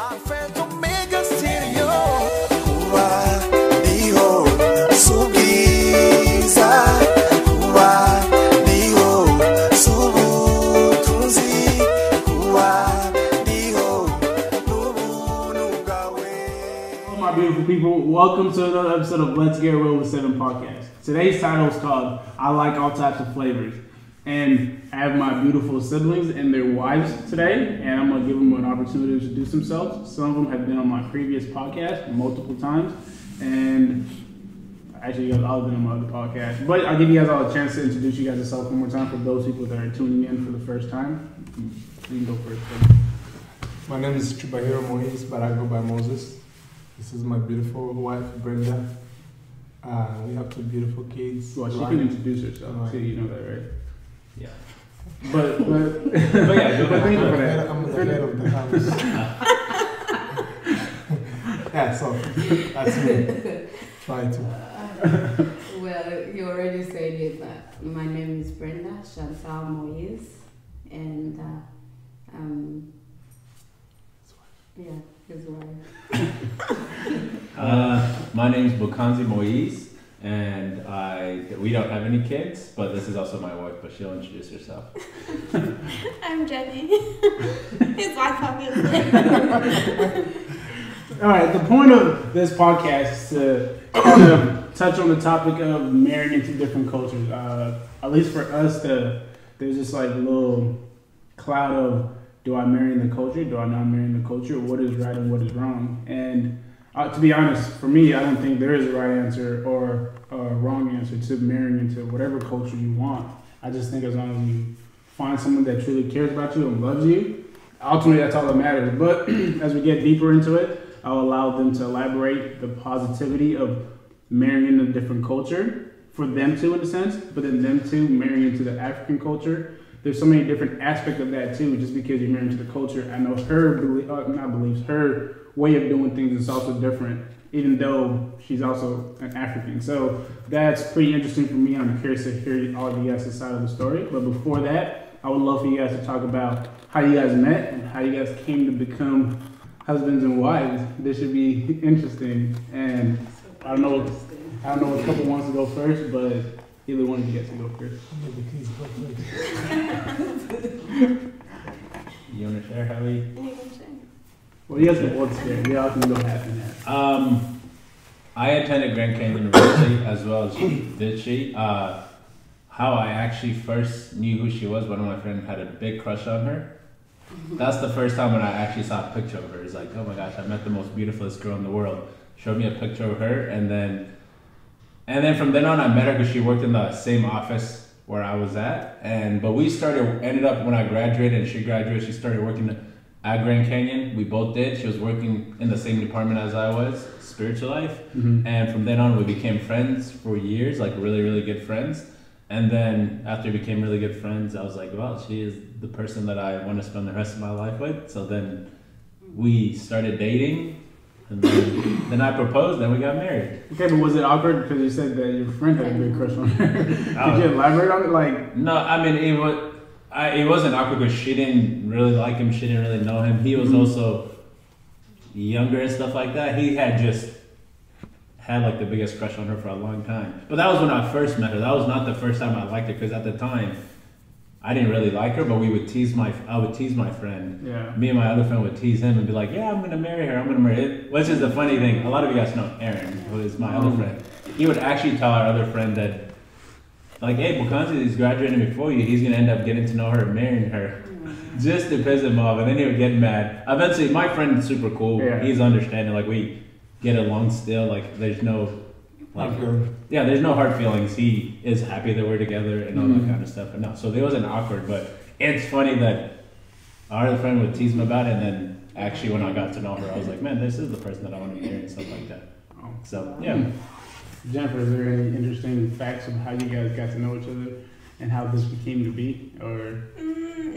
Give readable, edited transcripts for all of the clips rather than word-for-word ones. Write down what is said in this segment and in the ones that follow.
My beautiful people, welcome to another episode of Let's Get Real with 7 Podcast. Today's title is called I Like All Types of Flavors. And I have my beautiful siblings and their wives today, and I'm going to give them an opportunity to introduce themselves. Some of them have been on my previous podcast multiple times, and actually you guys all have been on my other podcast. But I'll give you guys all a chance to introduce you guys yourself one more time for those people that are tuning in for the first time. You can go first. My name is Chubahiro Moise, but I go by Moses. This is my beautiful wife, Brenda. We have 2 beautiful kids. Well, she can introduce herself, so you know that, right? Yeah. But yeah, thank you for that. I'm the head of the house. Yeah, so that's me. Try to. Well, you already said it, but my name is Brenda Chantal Moise, and yeah, his wife. My name is Bukanzi Moise, and we don't have any kids, but this is also my wife, but she'll introduce herself. I'm Jenny. His wife, obviously. All right, the point of this podcast is to kind of touch on the topic of marrying into different cultures. At least for us, there's just like a little cloud of, do I marry in the culture? Do I not marry in the culture? What is right and what is wrong? And to be honest, for me, I don't think there is a right answer or a wrong answer to marrying into whatever culture you want. I just think as long as you find someone that truly cares about you and loves you, ultimately that's all that matters. But as we get deeper into it, I'll allow them to elaborate the positivity of marrying in a different culture for them too, in a sense, but then them too marrying into the African culture. There's so many different aspects of that too. Just because you're married to the culture, I know her way of doing things is also different, even though she's also an African. So that's pretty interesting for me. I'm curious to hear all of you guys' side of the story. But before that, I would love for you guys to talk about how you guys met and how you guys came to become husbands and wives. This should be interesting. And I don't know what couple wants to go first, but either one of you guys can go first. You want to share how we? Well, you guys can both share. We all can go half and half. I attended Grand Canyon University as well as she. How I actually first knew who she was, one of my friends had a big crush on her. That's the first time when I actually saw a picture of her. It's like, oh my gosh, I met the most beautifulest girl in the world. Showed me a picture of her, and then from then on, I met her because she worked in the same office where I was at. But we ended up when I graduated and she graduated, she started working at Grand Canyon. We both did. She was working in the same department as I was, spiritual life. Mm-hmm. And from then on, we became friends for years, like really, really good friends. And then after we became really good friends, I was like, well, she is the person that I want to spend the rest of my life with. So then we started dating. And then I proposed, then we got married. Okay, but was it awkward because you said that your friend had a big crush on her? Could you elaborate on it? Like, no, I mean it wasn't awkward because she didn't really like him. She didn't really know him. He was also younger and stuff like that. He had just had like the biggest crush on her for a long time. But that was when I first met her. That was not the first time I liked her because at the time I didn't really like her, but I would tease my friend. Yeah. Me and my other friend would tease him and be like, yeah, I'm going to marry her. I'm going to marry her. Which is the funny thing. A lot of you guys know Aaron, who is my other friend. He would actually tell our other friend that, like, hey, Bukanzi is graduating before you. He's going to end up getting to know her and marrying her. Just to piss him off. And then he would get mad. Eventually, my friend is super cool. Yeah. He's understanding. Like, we get along still. Like, there's no... there's no hard feelings. He is happy that we're together and all that kind of stuff. But no, so it wasn't awkward. But it's funny that our other friend would tease him about it, and then actually when I got to know her, I was like, man, this is the person that I want to marry and stuff like that. So yeah. Jennifer, is there any interesting facts of how you guys got to know each other and how this became to be? Or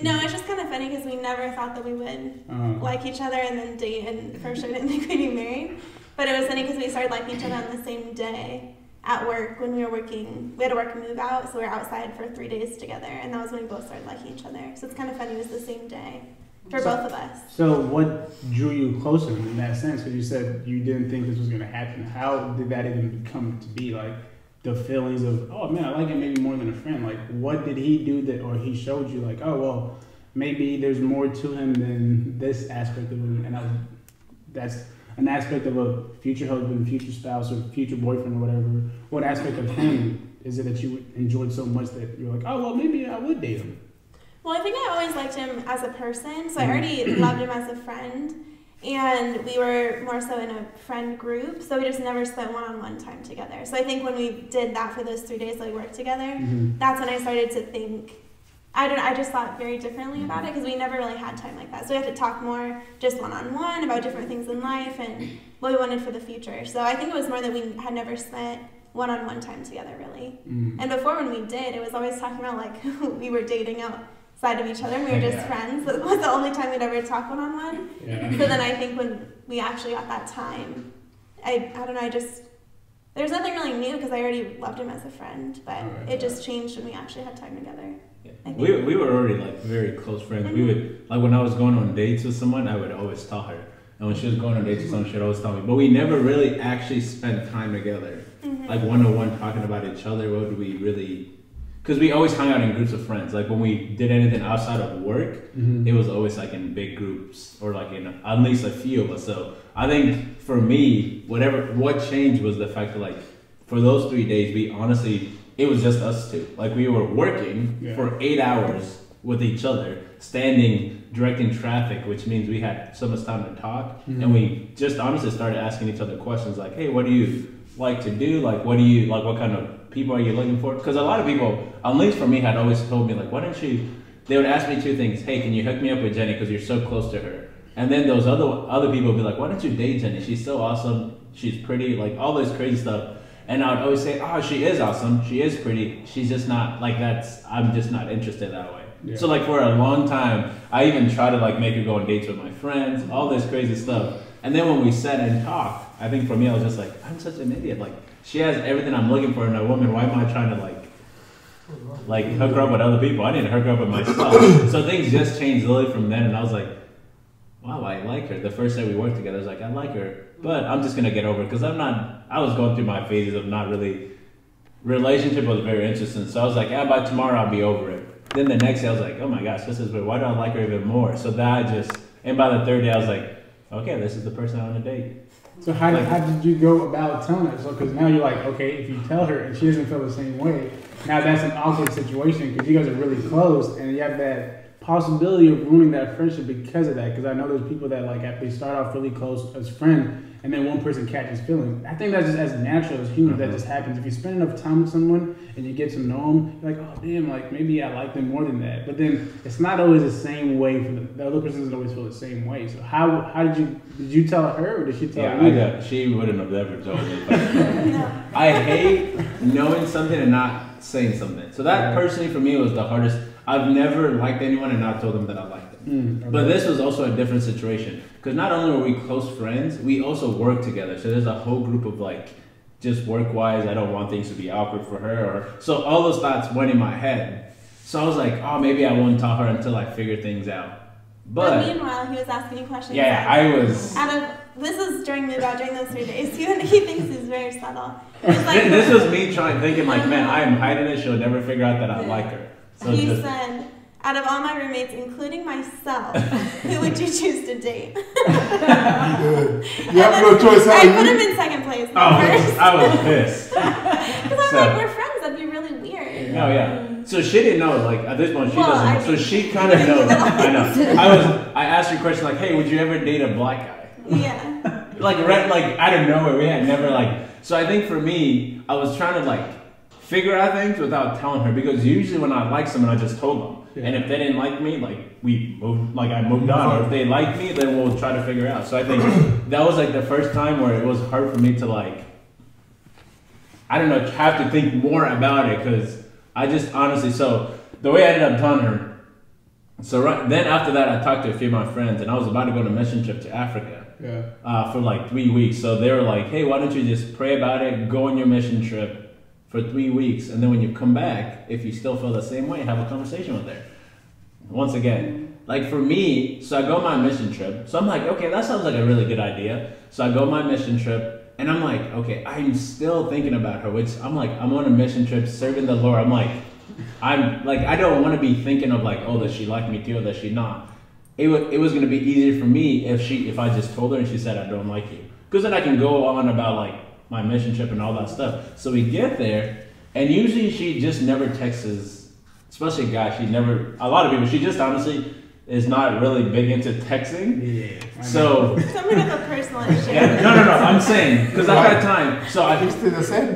no, it's just kind of funny because we never thought that we would like each other and then date, and for sure didn't think we'd be married. But it was funny because we started liking each other on the same day at work when we were working. We had to work a move out, so we were outside for 3 days together, and that was when we both started liking each other. So it's kind of funny, it was the same day. for both of us. So what drew you closer in that sense? Because you said you didn't think this was going to happen. How did that even come to be? Like the feelings of, oh man, I like him maybe more than a friend. Like what did he do that, or he showed you like, oh well, maybe there's more to him than this aspect of him, and that's an aspect of a future husband, future spouse, or future boyfriend, or whatever. What aspect of him is it that you enjoyed so much that you're like, oh well, maybe I would date him? Well, I think I always liked him as a person, so I already loved him as a friend, and we were more so in a friend group, so we just never spent one-on-one time together. So I think when we did that for those 3 days that we worked together, that's when I started to think, I just thought very differently about it, because we never really had time like that. So we had to talk more just one-on-one about different things in life and what we wanted for the future. So I think it was more that we had never spent one-on-one time together, really. And before, when we did, it was always talking about like we were dating outside of each other, and we were just friends. That was the only time we'd ever talk one-on-one. So then I think when we actually got that time, I don't know, there's nothing really new, because I already loved him as a friend, but it just changed when we actually had time together. We were already like very close friends. We would, like when I was going on dates with someone, I would always tell her. And when she was going on dates with someone, she'd always tell me. But we never really actually spent time together. Like one-on-one talking about each other. What would we really... Because we always hung out in groups of friends. Like when we did anything outside of work, it was always like in big groups, or like in at least a few of us. So I think for me, what changed was the fact that like for those 3 days, we honestly, it was just us two. Like we were working for 8 hours with each other, standing, directing traffic, which means we had so much time to talk. And we just honestly started asking each other questions like, hey, what do you like to do? Like, what kind of people are you looking for? Because a lot of people, at least for me, had always told me like, why don't you, they would ask me two things. Hey, can you hook me up with Jenny because you're so close to her? And then those other people would be like, why don't you date Jenny? She's so awesome. She's pretty, like all this crazy stuff. And I would always say, oh, she is awesome. She is pretty. She's just not like I'm just not interested that way. Yeah. So like for a long time, I even tried to like make her go on dates with my friends, all this crazy stuff. And then when we sat and talked, I think for me, I was just like, I'm such an idiot. Like she has everything I'm looking for in a woman. Why am I trying to like hook her up with other people? I need to hook her up with myself. So things just changed literally from then. And I was like, wow, I like her. The first day we worked together, I was like, I like her, but I'm just going to get over it. Because I was going through my phases of not really, relationship was very interesting. So I was like, yeah, by tomorrow I'll be over it. Then the next day I was like, oh my gosh, this is weird. Why do I like her even more? So and by the third day I was like, okay, this is the person I want to date. So how did you go about telling her? So because now you're like, okay, if you tell her and she doesn't feel the same way, now that's an awkward situation because you guys are really close and you have that possibility of ruining that friendship because of that. Because I know there's people that like after they start off really close as friends and then one person catches feelings. I think that's just as natural as humans that just happens. If you spend enough time with someone and you get to know them, you're like, oh damn, like maybe I like them more than that. But then it's not always the same way for the other person doesn't always feel the same way. So how did you tell her or did she tell you? Yeah, she wouldn't have ever told me. I hate knowing something and not saying something. So that personally for me was the hardest. I've never liked anyone and not told them that I liked them. Okay. But this was also a different situation. Because not only were we close friends, we also worked together. So there's a whole group of like, just work-wise, I don't want things to be awkward for her. So all those thoughts went in my head. So I was like, oh, maybe I won't tell her until I figure things out. But meanwhile, he was asking you questions. Yeah, I was... This is during those 3 days. He thinks he's very subtle. Like, this was me thinking like, man, I am hiding it. She'll never figure out that I like her. So he said, out of all my roommates, including myself, who would you choose to date? You have no choice. I put him in second place. I was pissed. Because I'm like, we're friends. That'd be really weird. No, yeah. So she didn't know. Like at this point, she doesn't know. So she kind of knows. I know. I asked her a question like, "Hey, would you ever date a black guy?" Yeah. like out of nowhere, we had never like. So I think for me, I was trying to like figure out things without telling her because usually when I like someone, I just told them. Yeah. And if they didn't like me, like I moved on. Or if they like me, then we'll try to figure it out. So I think that was like the first time where it was hard for me to like, I don't know, have to think more about it because I just honestly, so the way I ended up telling her, then after that I talked to a few of my friends and I was about to go on a mission trip to Africa for like 3 weeks. So they were like, hey, why don't you just pray about it, go on your mission trip for 3 weeks, and then when you come back, if you still feel the same way, have a conversation with her. Once again, like for me, so I go on my mission trip. So I'm like, okay, that sounds like a really good idea. So I go on my mission trip, and I'm like, okay, I'm still thinking about her. Which I'm like, I'm on a mission trip serving the Lord. I'm like, I don't want to be thinking of like, oh, does she like me too, or does she not? It was gonna be easier for me if I just told her and she said I don't like you, because then I can go on about like my mission trip and all that stuff. So we get there, and usually she just never texts, especially guys. A lot of people. She just honestly is not really big into texting. Yeah. So something of a personal issue. Yeah, no. I'm saying because at that time, so I Still the same.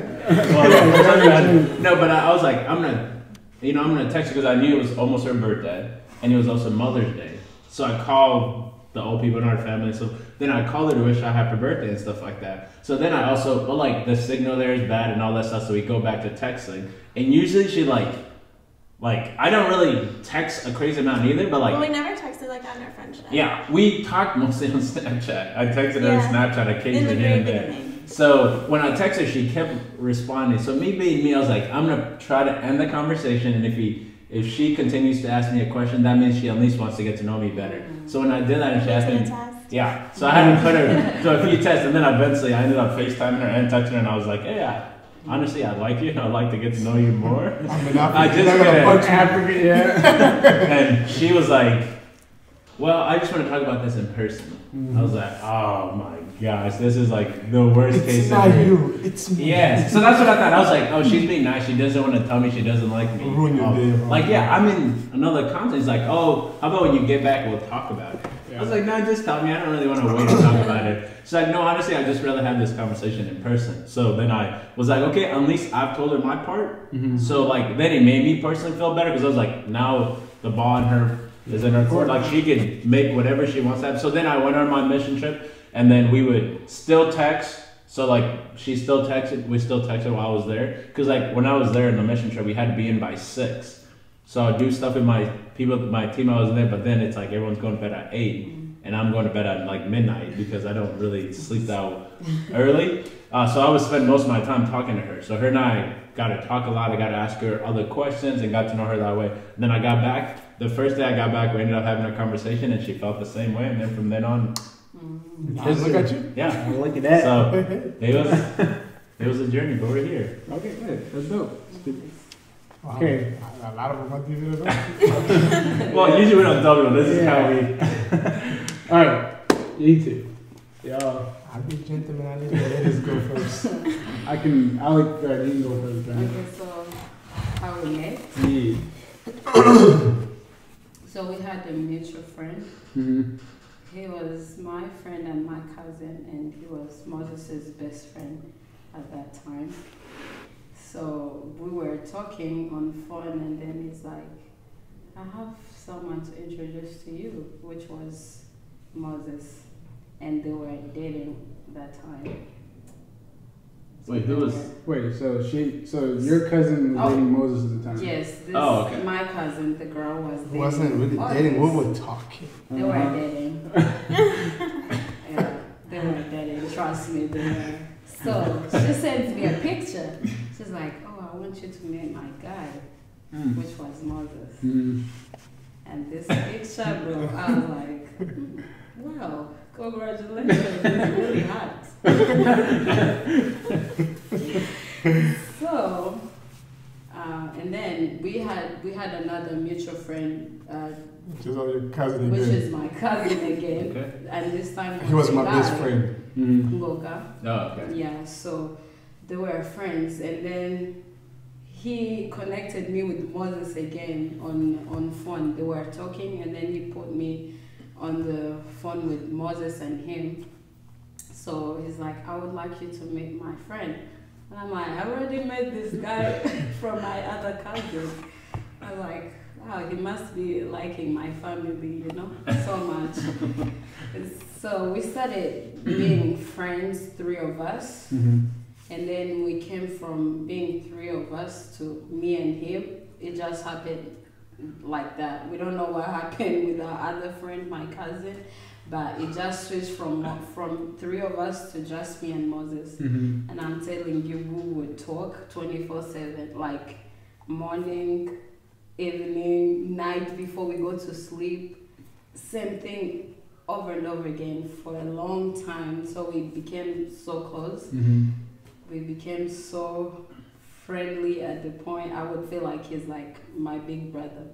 no, but I was like, I'm gonna text her because I knew it was almost her birthday and it was also Mother's Day. So I called the old people in our family. So then I called her to wish her happy birthday and stuff like that. So then I also, like the signal there is bad and all that stuff. So we go back to texting, and usually she like I don't really text a crazy amount either, but like. Well, we never texted like on our friendship. Yeah, we talked mostly on Snapchat. I texted her on Snapchat occasionally in the here and very there. beginning. So when I texted her, she kept responding. So me being me, I was like, I'm gonna try to end the conversation, and if she continues to ask me a question, that means she at least wants to get to know me better. So when I did that, and she asked me, yeah. So I had to put her to a few tests, and then eventually I ended up FaceTiming her and touching her, and I was like, hey, honestly, I like you. I'd like to get to know you more. I just African, yeah. And she was like, well, I just want to talk about this in person. I was like, oh my gosh, this is like the worst case scenario. It's not you, it's me. Yeah, so that's what I thought. I was like, oh, she's being nice. She doesn't want to tell me she doesn't like me. Ruin your day. Like, yeah, I'm in another context. It's like, oh, how about when you get back, we'll talk about it. I was like, no, just tell me. I don't really want to wait to talk about it. She's like, no, honestly, I just rather have this conversation in person. So then I was like, okay, at least I've told her my part. So like, then it made me personally feel better, because I was like, now the ball in her is in her court. Like, she could make whatever she wants to have. So then I went on my mission trip, and then we would still text. So like, she still texted, we still texted while I was there. Because like, when I was there in the mission trip, we had to be in by 6. So I'd do stuff with my team I was there, but then it's like everyone's going to bed at 8, and I'm going to bed at like midnight because I don't really sleep that early. So I would spend most of my time talking to her. So her and I got to talk a lot. I got to ask her other questions and got to know her that way. And then I got back. The first day I got back, we ended up having a conversation, and she felt the same way. And then from then on, look at you. Yeah, look at that. So it was a journey, but we're here. Okay, good. That's dope. Wow. Okay. A lot of them might give it a Well, usually we don't tell people. This is how we. All right, you too. Y'all. I'll be gentleman. I'll let the ladies go first. I like that. You can go first, right? Okay, so how we met? Yeah. So we had a mutual friend. Mm-hmm. He was my friend and my cousin, and he was Moses' best friend at that time. So we were talking on phone, and then he's like, I have someone to introduce to you, which was Moses. And they were dating that time. So Wait, who was? Wait, so your cousin was dating Moses at the time? Yes, okay. My cousin, the girl was dating. Wasn't really Moses. dating, we were talking. They were dating. Yeah, they were dating, trust me, they were. So she sends me a picture. She's like, oh, I want you to meet my guy, which was Moses. And this picture, bro, I was like, wow, congratulations, it's really hot. So, and then we had another mutual friend, which is all your cousin which again. is my cousin again. Okay. And this time He was my a best guy, friend. Ngoka. Oh, okay. Yeah, so they were friends, and then he connected me with Moses again on phone. They were talking, and then he put me on the phone with Moses and him. So he's like, I would like you to meet my friend. And I'm like, I already met this guy from my other cousin. I'm like, wow, he must be liking my family, you know, so much. So we started being friends, 3 of us. And then we came from being 3 of us to me and him. It just happened like that. We don't know what happened with our other friend, my cousin, but it just switched from 3 of us to just me and Moses. And I'm telling you, we would talk 24/7, like morning, evening, night before we go to sleep. same thing over and over again for a long time. So we became so close. Mm-hmm. We became so friendly at the point I would feel like he's like my big brother.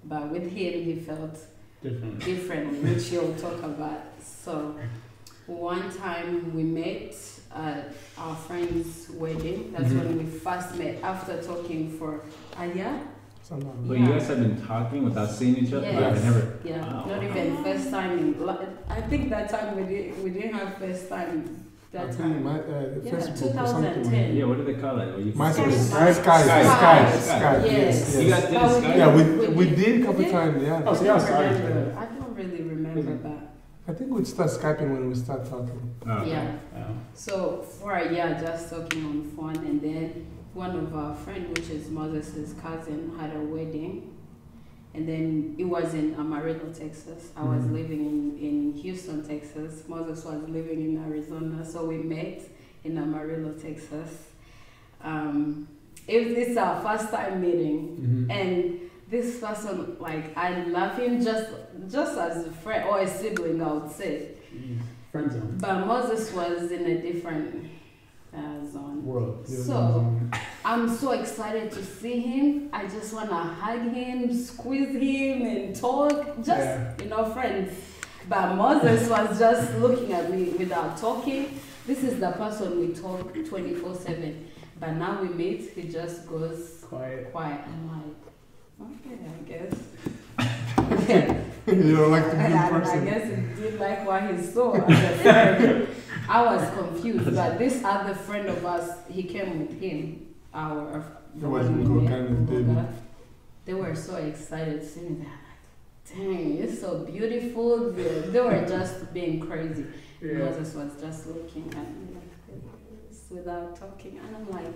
But with him, he felt differently, which he'll talk about. So one time we met at our friend's wedding. That's when we first met after talking for a year. But you guys have been talking without seeing each other? Yes. Never. Yeah, Wow. not even first time. I think that time we didn't have first time. That time. Facebook 2010. Yeah, what do they call it? MySpace. Skype. Yes. You guys did Skype? Yeah, we did a couple times, yeah. Oh, so y'all started. I don't really remember that. I think we'd start Skyping when we start talking. Oh. Yeah. Oh. So for a year, just talking on phone, and then one of our friends, which is Moses' cousin, had a wedding. And then it was in Amarillo, Texas. I was living in Houston, Texas. Moses was living in Arizona. So we met in Amarillo, Texas. It's our first time meeting. And this person, like, I love him just as a friend or a sibling, I would say. Friend zone. But Moses was in a different zone. World. So I'm so excited to see him. I just want to hug him, squeeze him, and talk. Just, friends. But Moses was just looking at me without talking. This is the person we talk 24/7. But now we meet, he just goes quiet. I'm like, okay, I guess. You don't like to be in person. I guess he did like what he saw as a friend. I was confused, but this other friend of us, he came with him. They were so excited to see me. Dang, you're so beautiful. They were just being crazy. Yeah. Moses was just looking at me like this without talking. And I'm like,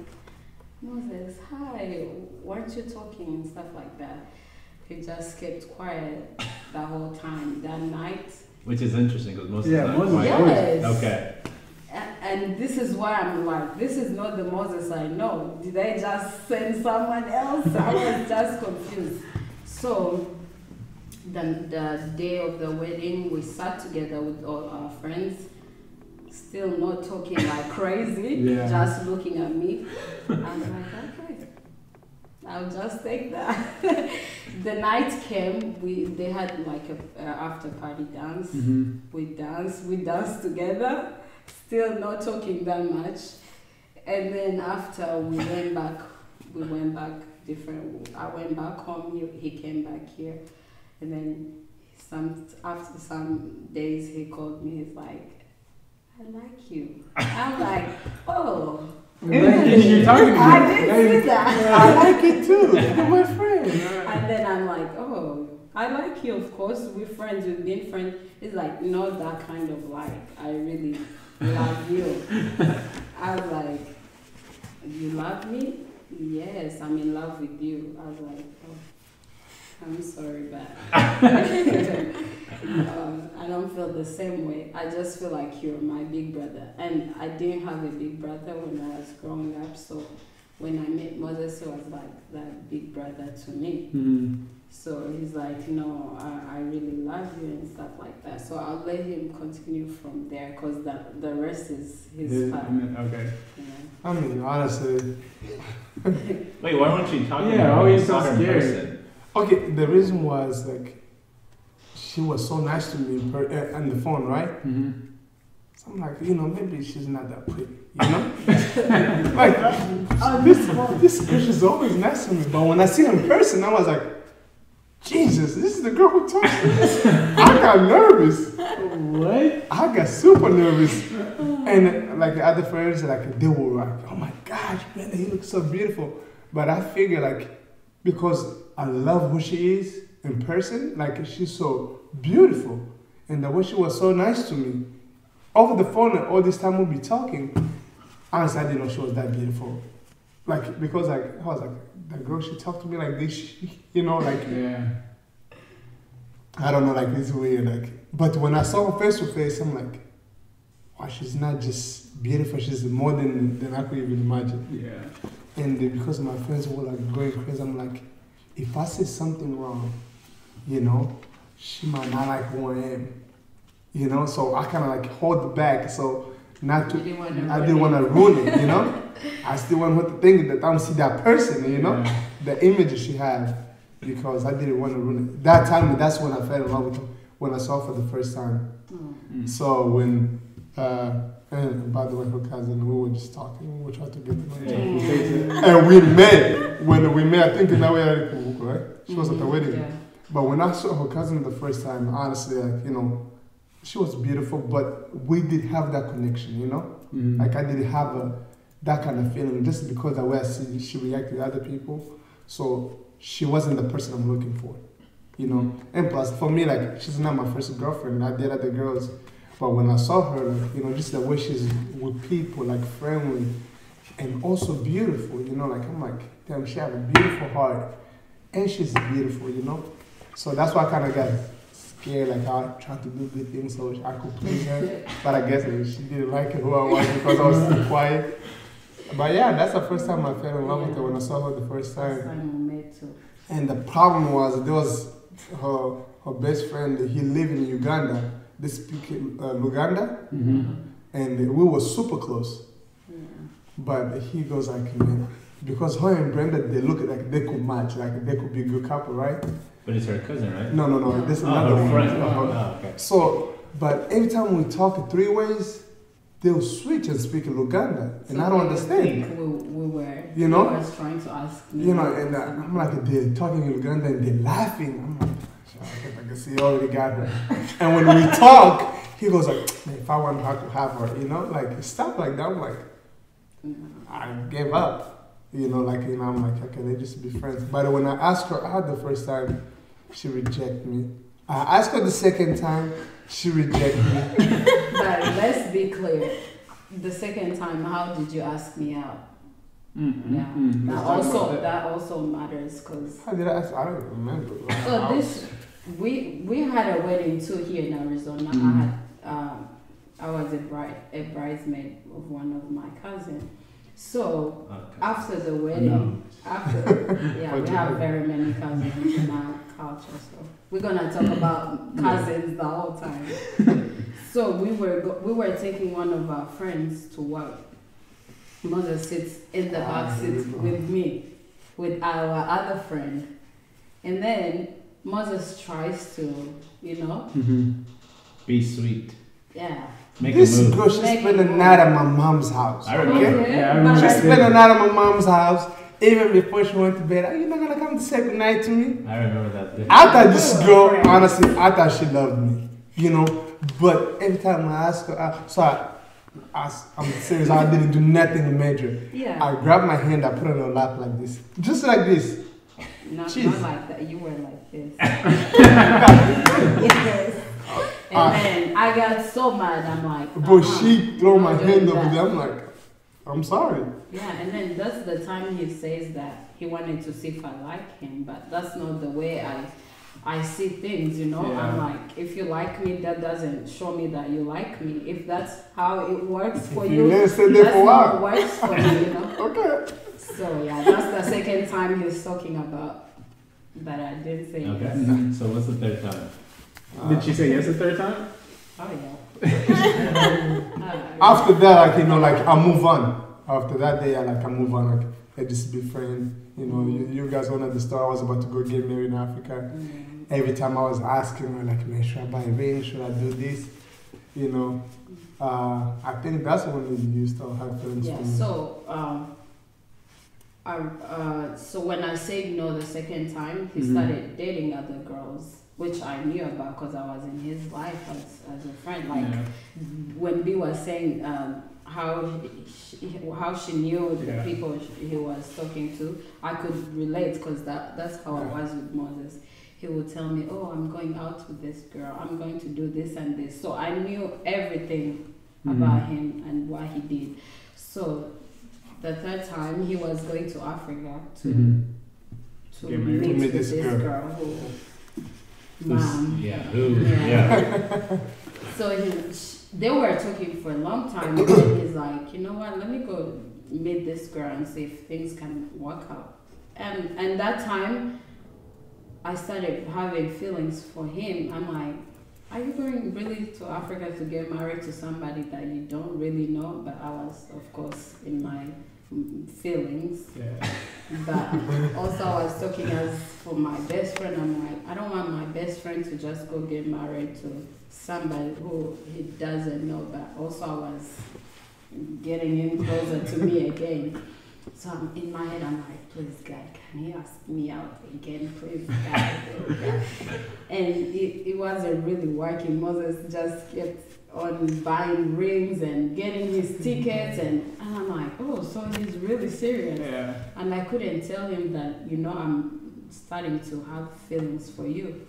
Moses, hi, weren't you talking and stuff like that? He just kept quiet the whole time. That night. Which is interesting because Moses is not quiet. Yes. Okay. And this is why I'm like, this is not the Moses I know. Did I just send someone else? I was just confused. So, the day of the wedding, we sat together with all our friends, still not talking like crazy, just looking at me. I'm like, okay, I'll just take that. The night came, they had like a after party dance. We danced together. Still not talking that much. And then after we went back different. I went back home, he came back here. And then after some days he called me, he's like, I like you. I'm like, oh. You're talking to me. I didn't see that. I like it too. You're my friend. And then I'm like, oh, I like you, of course. We're friends, we've been friends. It's like, not that kind of like, I really love you. I was like, you love me? Yes, I'm in love with you. I was like, oh, I'm sorry, but I don't feel the same way. I just feel like you're my big brother. And I didn't have a big brother when I was growing up, so when I met Moses, he was like that big brother to me. So he's like, no, I really love you and stuff like that. So I'll let him continue from there because the rest is his part. Okay. I mean, honestly. Wait, why weren't you talking about her? Why are you Saw so her in scared? person? Okay, the reason was like, she was so nice to me on the phone, right? So I'm like, maybe she's not that pretty, Like, this girl is always nice to me. But when I see her in person, I was like, Jesus, this is the girl who talks to me. I got nervous. What? I got super nervous. And like the other friends, like they were like, oh my gosh, man, he looks so beautiful. But I figure like, because I love who she is in person, like she's so beautiful. And the way she was so nice to me. Over the phone, all this time we'll be talking. Honestly, I didn't know she was that beautiful. Like, because like, I was like, the girl, she talked to me like this, Yeah. I don't know, like it's weird. Like, but when I saw her face to face, I'm like, wow, she's not just beautiful, she's more than I could even imagine. Yeah. And because my friends were like going crazy, I'm like, if I say something wrong, she might not like who I am. You know, so I kind of like hold back. So not to, I didn't want to ruin it, you know? I still want her to think that I don't see that person, you know? Yeah. The image she had, because I didn't want to ruin it. That time, that's when I fell in love with her, when I saw her for the first time. Mm. So when, and by the way, her cousin, we were just talking, we were trying to get to know each other. And we met, when we met, I think in that way, right? She was at the wedding. Yeah. But when I saw her cousin the first time, honestly, like, you know, she was beautiful, but we did have that connection, you know? Mm-hmm. Like I didn't have that kind of feeling just because the way she reacted to other people. So she wasn't the person I'm looking for, you know? Mm-hmm. And plus, for me, like, she's not my first girlfriend. I did other girls. But when I saw her, like, you know, just the way she's with people, like friendly and also beautiful, you know? Like, I'm like, damn, she has a beautiful heart. And she's beautiful, you know? So that's why I kind of got scared, like I tried to do good things so I could please her. But I guess she didn't like it who I was because I was too quiet. But yeah, that's the first time I fell in love with her, when I saw her the first time. First time we met too. And the problem was, there was her best friend, he lived in Uganda. They speak Luganda. Mm-hmm. And we were super close. Yeah. But he goes like, man, because her and Brenda, they look like they could match, like they could be a good couple, right? But it's her cousin, right? No. This is another one. Friend. Okay. So, but every time we talk 3 ways, they'll switch and speak in Luganda, and so I don't understand. We were, you know, he was trying to ask me. You know, and I'm like, they're talking in Luganda and they're laughing. I'm like, I guess he already got her. And when we talk, he goes like, if I want her to have her, you know, like stuff like that. I'm like, I gave up. You know, like, you know, I'm like, okay, they just be friends. But when I asked her out the first time, she rejected me. I asked her the second time, she rejected me. But let's be clear. The second time, how did you ask me out? Mm-hmm. Yeah. Mm-hmm. That also matters, because. How did I ask? I don't remember. So we had a wedding too here in Arizona. Mm-hmm. I was a bridesmaid of one of my cousins. So after the wedding, we have very many cousins in our culture. So we're gonna talk about cousins the whole time. So we were taking one of our friends to work. Mother sits in the back seat with me, with our other friend, and then Moses tries to, you know, be sweet. Yeah. This girl, she spent the night at my mom's house. I remember. Okay? Yeah, I remember. She spent the night at my mom's house. Even before she went to bed, are you not gonna come to say goodnight to me? I remember that day. I thought this girl, honestly, I thought she loved me. You know? But every time I ask her, I'm serious, I didn't do nothing major. Yeah. I grabbed my hand, I put it on her lap like this. Just like this. Not like that. You were like this. Yes. And then I got so mad, I'm like, but she threw my hand over there, I'm like, I'm sorry. Yeah, and then that's the time he says that he wanted to see if I like him, but that's not the way I see things, you know. Yeah. I'm like, if you like me, that doesn't show me that you like me. If that's how it works for you, that's not what works for me, you know. Okay. So yeah, that's the second time he's talking about that I didn't say yes. Yes. So what's the third time? Did she say yes the third time? Oh yeah. After that, like, you know, like I move on. After that day, I move on. Like I just be friends. You know, you guys wanted the story. I was about to go get married in Africa. Every time I was asking her, like, man, should I buy a ring? Should I do this? You know, I think that's when you start having feelings. Yeah. So when I said no the second time, he started dating other girls, which I knew about because I was in his life as a friend. Like when B was saying how she knew the people he was talking to, I could relate because that's how I was with Moses. He would tell me, oh, I'm going out with this girl, I'm going to do this and this. So I knew everything about him and what he did. So the third time he was going to Africa to meet with this girl who So they were talking for a long time, and then he's like, you know what, let me go meet this girl and see if things can work out. And that time, I started having feelings for him. I'm like, are you going really to Africa to get married to somebody that you don't really know? But I was, of course, in my feelings. Yeah. But also I was talking as for my best friend. I'm like, I don't want my best friend to just go get married to somebody who he doesn't know. But also I was getting him closer to me again. So in my head, I'm like, please, God, can you ask me out again, please, God? And it wasn't really working. Moses just kept on buying rings and getting his tickets, and I'm like, oh, so he's really serious. Yeah. And I couldn't tell him that, I'm starting to have feelings for you.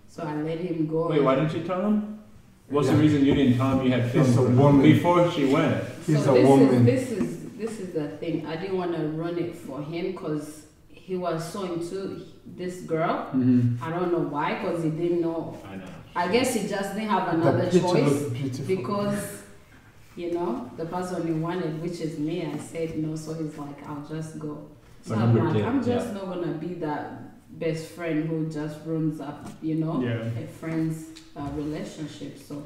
So I let him go. Wait, why didn't you tell him? What's the reason you didn't tell him you had feelings He's a woman. before she went? He's a woman. This is the thing. I didn't want to run it for him because he was so into this girl. Mm-hmm. I don't know why, because he didn't know. I know. I guess he just didn't have another The picture choice looks beautiful. because, the person he wanted, which is me, I said no. So he's like, I'll just go. So I'm like, I'm just not gonna be that best friend who just runs up, a friend's relationship. So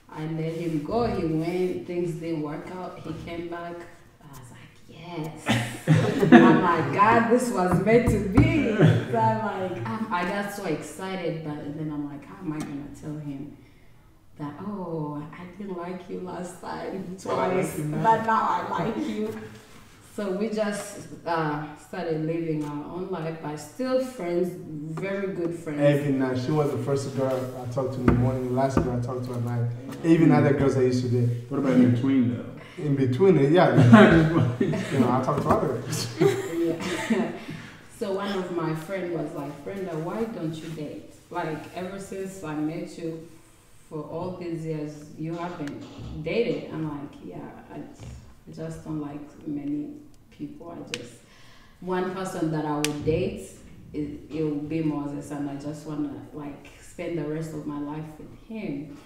I let him go. He went. Things didn't work out. He came back. I was like, yes. I'm like, God, this was meant to be. So I'm like, I got so excited, but then I'm like, how am I gonna tell him that? Oh, I didn't like you last time twice, but now I like you. So we just started living our own life, but still friends, very good friends. Every night, she was the first girl I talked to in the morning, the last girl I talked to at night. Even other girls I used to date. What about in between though? In between it, yeah. I talked to other girls. Yeah. So one of my friends was like, Brenda, why don't you date? Like, ever since I met you, for all these years, you haven't dated. I'm like, yeah, I just don't like many people. One person that I would date, it will be Moses, and I just want to spend the rest of my life with him.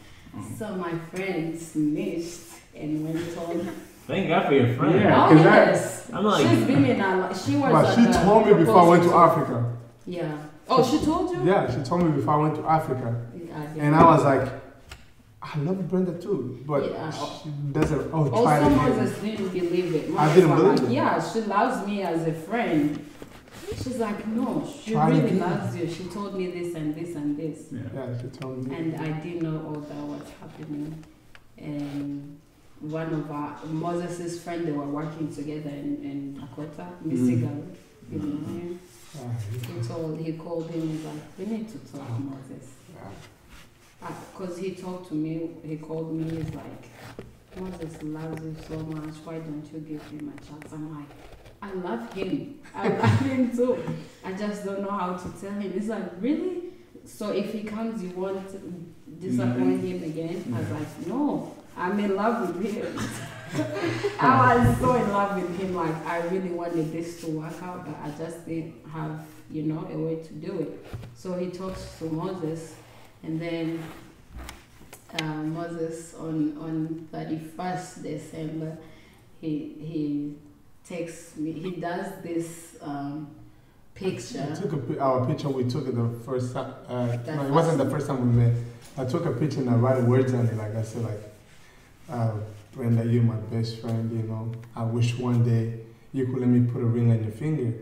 So my friend snitched and went on. Thank God for your friend. Yeah. Oh yes, I'm like, she's been in our life. She was. But she told me before I went to Africa. Yeah. Oh, she told you? Yeah, she told me before I went to Africa. Yeah, and I was like, I love Brenda too, but she doesn't. Try also, to Moses didn't believe it. I didn't believe it. Yeah, she loves me as a friend. She's like, no, she really loves you. She told me this and this and this. Yeah, she told me. And I didn't know all that was happening. And one of Moses' friends, they were working together in Dakota, Michigan. You know him? Yeah. He called him. He's like, we need to talk to Moses. Because he talked to me, he called me, he's like, Moses loves you so much, why don't you give him a chance? I'm like, I love him. I love him too. I just don't know how to tell him. He's like, really? So if he comes, you won't disappoint him again? I was like, no, I'm in love with him. I was so in love with him. Like, I really wanted this to work out, but I just didn't have, a way to do it. So he talks to Moses. And then Moses on 31st December, he takes me. He does this picture. I took our picture. We took it the first time. No, it wasn't the first time we met. I took a picture and I write words on it. Like I said, Brenda, you're my best friend. I wish one day you could let me put a ring on your finger.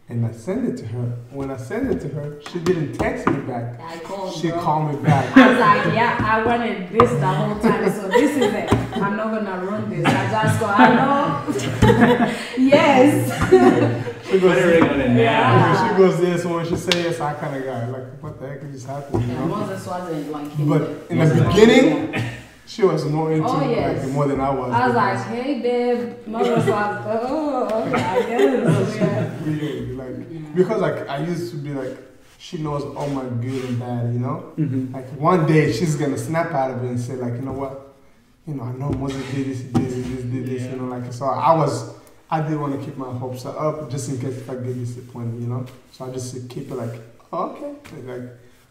And I sent it to her. When I sent it to her, she didn't text me back. I called. She called me back. I was like, yeah, I wanted this the whole time, so this is it. I'm not gonna run this. I just go, hello. Yes. She goes yes. So when she says yes, I kind of got like, what the heck just happened? Yeah, Moses wasn't like him. But in the beginning, she was more into yes. more than I was. I was like, hey babe, Moses was, okay, I guess. Because I used to be like, she knows all my good and bad, Mm-hmm. Like one day she's gonna snap out of it and say like, you know what, I know Moses did this, So I did want to keep my hopes up just in case if I get disappointed, So I just keep it like, okay,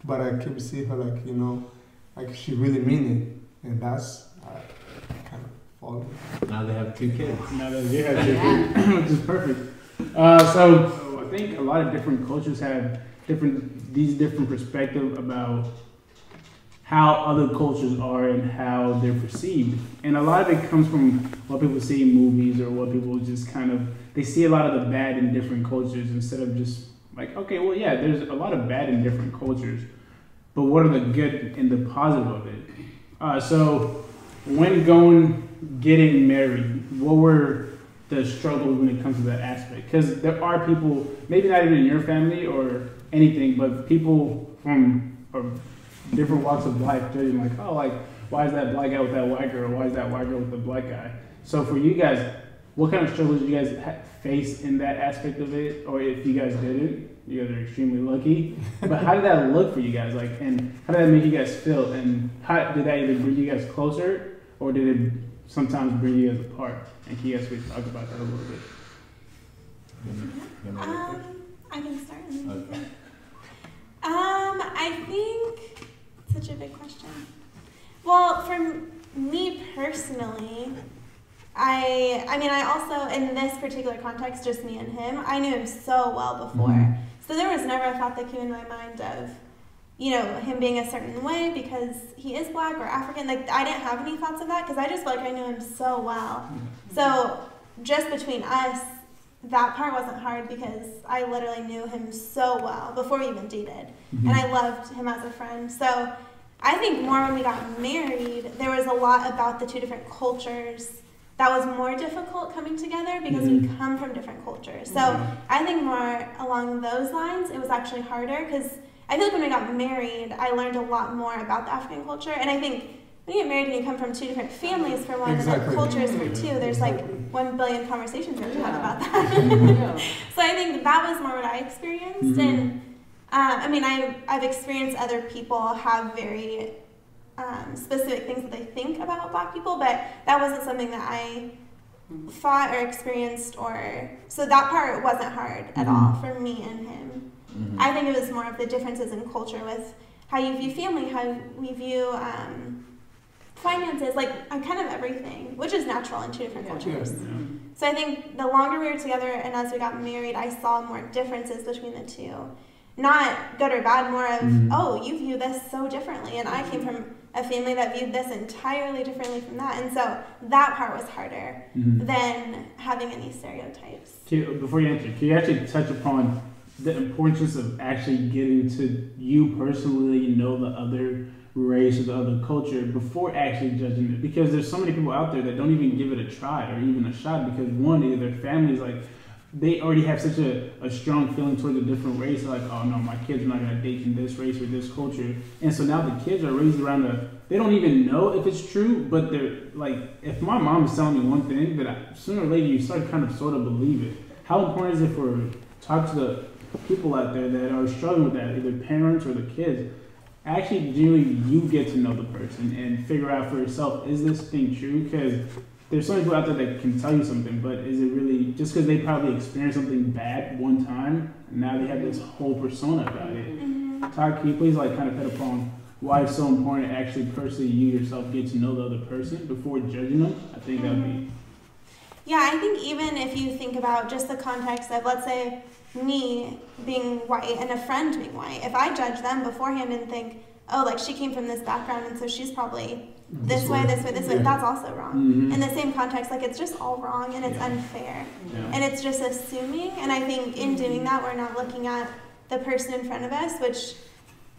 but I keep seeing her like she really mean it, and that's kind of following. Now they have 2 kids. Now they have 2 kids, which is perfect. So I think a lot of different cultures have these different perspectives about how other cultures are and how they're perceived. And a lot of it comes from what people see in movies or what people just they see a lot of the bad in different cultures instead of just like, okay, well, yeah, there's a lot of bad in different cultures, but what are the good and the positive of it? So when getting married, what were the struggles when it comes to that aspect? Because there are people, maybe not even in your family or anything, but people from different walks of life judging like, oh, like, why is that black guy with that white girl? Why is that white girl with the black guy? So for you guys, what kind of struggles did you guys face in that aspect of it? Or if you guys didn't, you guys are extremely lucky. But how did that look for you guys? Like, and how did that make you guys feel? And how did that either bring you guys closer, or did it sometimes bring you guys apart? And can you guys please talk about that a little bit? I can start. Okay. I think such a big question. Well, for me personally, I mean, I also, in this particular context, just me and him, I knew him so well before. Mm-hmm. So there was never a thought that came in my mind of, him being a certain way because he is black or African. Like, I didn't have any thoughts of that because I just felt like I knew him so well. Mm-hmm. So just between us, that part wasn't hard because I literally knew him so well before we even dated. Mm-hmm. And I loved him as a friend. So I think more when we got married, there was a lot about the two different cultures that was more difficult coming together because we come from different cultures. So I think more along those lines, it was actually harder because I feel like when we got married, I learned a lot more about the African culture. And I think when you get married and you come from two different families for one, and then cultures for two, there's like 1 billion conversations we've had about that. So I think that was more what I experienced. And I mean, I've experienced other people have very specific things that they think about black people, but that wasn't something that I thought or experienced, so that part wasn't hard at all for me and him. I think it was more of the differences in culture with how you view family, how we view finances, like kind of everything, which is natural in two different cultures. So I think the longer we were together and as we got married, I saw more differences between the two. Not good or bad, more of, oh, you view this so differently, and I came from a family that viewed this entirely differently from that. And so that part was harder than having any stereotypes. Before you answer, can you actually touch upon the importance of actually getting to you personally know the other race or the other culture before actually judging it? Because there's so many people out there that don't even give it a try or even a shot because one, either their families they already have such a strong feeling towards a different race, like, oh no, my kids are not gonna date in this race or this culture. And so now the kids are raised around they don't even know if it's true, but they're like, if my mom is telling me one thing, that sooner or later you start kind of sort of believe it. How important is it for talk to the people out there that are struggling with that, either parents or the kids? Actually, generally, you get to know the person and figure out for yourself, is this thing true? Because there's so many people out there that can tell you something, but is it really, just because they probably experienced something bad one time, now they have this whole persona about it. Todd, can you please kind of put upon why it's so important to actually personally you yourself get to know the other person before judging them? I think that would be... Yeah, I think even if you think about just the context of, let's say, me being white and a friend being white, if I judge them beforehand and think, oh, like she came from this background and so she's probably this way, that's also wrong. In the same context, it's just all wrong and it's unfair. And it's just assuming, and I think in doing that, we're not looking at the person in front of us, which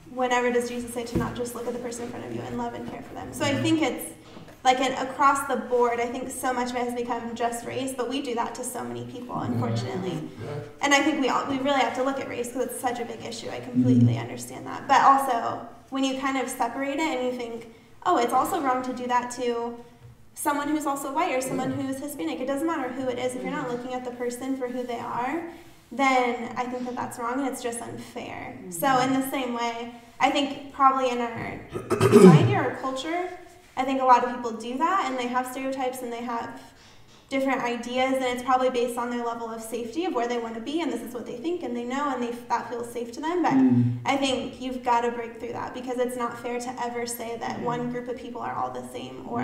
whenever does Jesus say to not just look at the person in front of you and love and care for them? So I think it's across the board, I think so much of it has become just race, but we do that to so many people, unfortunately. And I think we really have to look at race because it's such a big issue. I completely understand that. But also, when you kind of separate it and you think, oh, it's also wrong to do that to someone who's also white or someone who's Hispanic. It doesn't matter who it is. If you're not looking at the person for who they are, then I think that that's wrong and it's just unfair. So in the same way, I think probably in our society or our culture, I think a lot of people do that and they have stereotypes and they have different ideas, and it's probably based on their level of safety of where they want to be, and this is what they think and they know, and that feels safe to them. But I think you've got to break through that because it's not fair to ever say that one group of people are all the same, or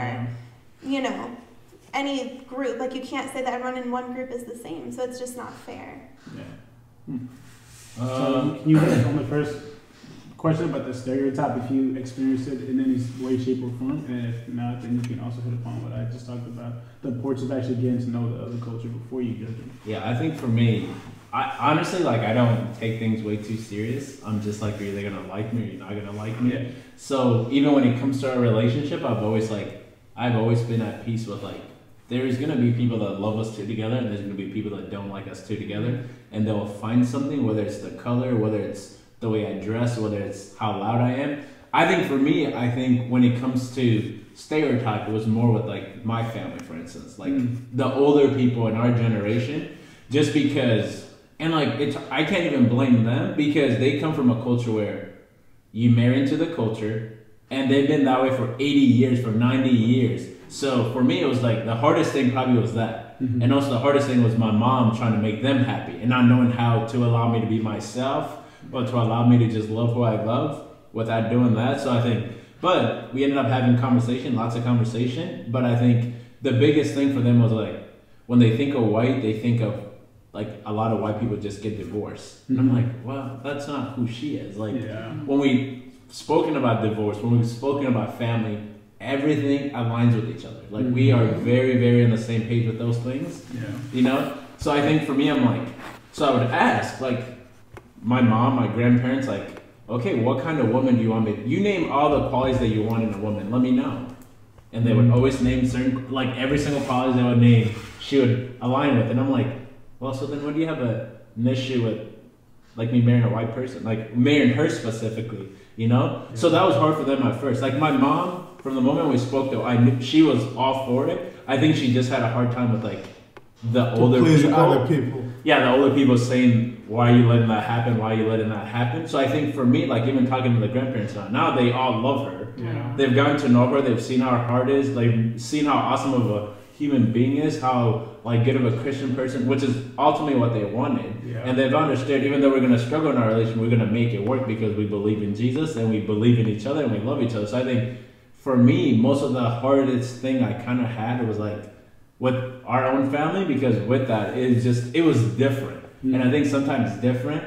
any group. You can't say that everyone in one group is the same, so it's just not fair. So can you hit on the first question about the stereotype, if you experienced it in any way, shape, or form? And if not, then you can also hit upon what I just talked about, the importance of actually getting to know the other culture before you judge them. Yeah, I think for me, I honestly, like, I don't take things way too serious. I'm just like, you're either gonna like me or you're not gonna like me. Yeah. So even when it comes to our relationship, I've always been at peace with, like, there's gonna be people that love us two together, and there's gonna be people that don't like us two together, and they'll find something, whether it's the color, whether it's the way I dress, whether it's how loud I am. I think for me, when it comes to stereotype, it was more with, like, my family, for instance, like the older people in our generation, just because, and like I can't even blame them, because they come from a culture where you marry into the culture, and they've been that way for 80 years, for 90 years. So for me, it was like the hardest thing probably was that. And also the hardest thing was my mom trying to make them happy and not knowing how to allow me to be myself, but to allow me to just love who I love without doing that. So I think, but we ended up having lots of conversation. But I think the biggest thing for them was, like, when they think of white, they think of, like, a lot of white people just get divorced. And I'm like, well, that's not who she is. Like, when we've spoken about divorce, when we've spoken about family, everything aligns with each other. Like, we are very, very on the same page with those things. You know? So I think for me, I'm like, so I would ask, like, my mom, my grandparents, like, okay, what kind of woman do you want me? You name all the qualities that you want in a woman. Let me know. And they would always name certain, like, every single quality they would name, she would align with. And I'm like, well, so then what do you have an issue with, like, me marrying a white person? Like, marrying her specifically, you know? So that was hard for them at first. Like, my mom, from the moment we spoke, though, I knew she was all for it. I think she just had a hard time with, like, the older people. Other people. Yeah, the older people saying, why are you letting that happen? Why are you letting that happen? So I think for me, like, even talking to the grandparents now they all love her. Yeah. They've gotten to know her. They've seen how her heart is. They've seen how awesome of a human being is, how, like, good of a Christian person, which is ultimately what they wanted. Yeah. And they've understood, even though we're going to struggle in our relationship, we're going to make it work because we believe in Jesus and we believe in each other and we love each other. So I think for me, most of the hardest thing I kind of had was, like, with our own family, because with that, it was different. And I think sometimes different,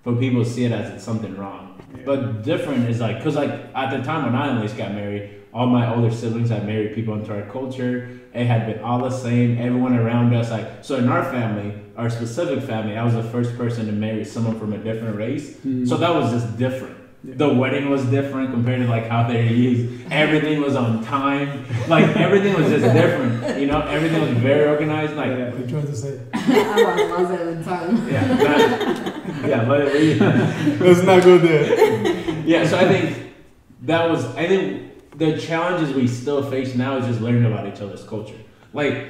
but people see it as it's something wrong. Yeah. But different is, like, because, like, at the time when I at least got married, all my older siblings had married people into our culture. It had been all the same. Everyone around us, like, so in our family, our specific family, I was the first person to marry someone from a different race. So that was just different. Yeah. The wedding was different compared to, like, how they're used. Everything was on time. Like, everything was just different. You know, everything was very organized. Like, What are you trying to say? I was every time. Yeah, let's not go there. Yeah, so I think the challenges we still face now is just learning about each other's culture. Like,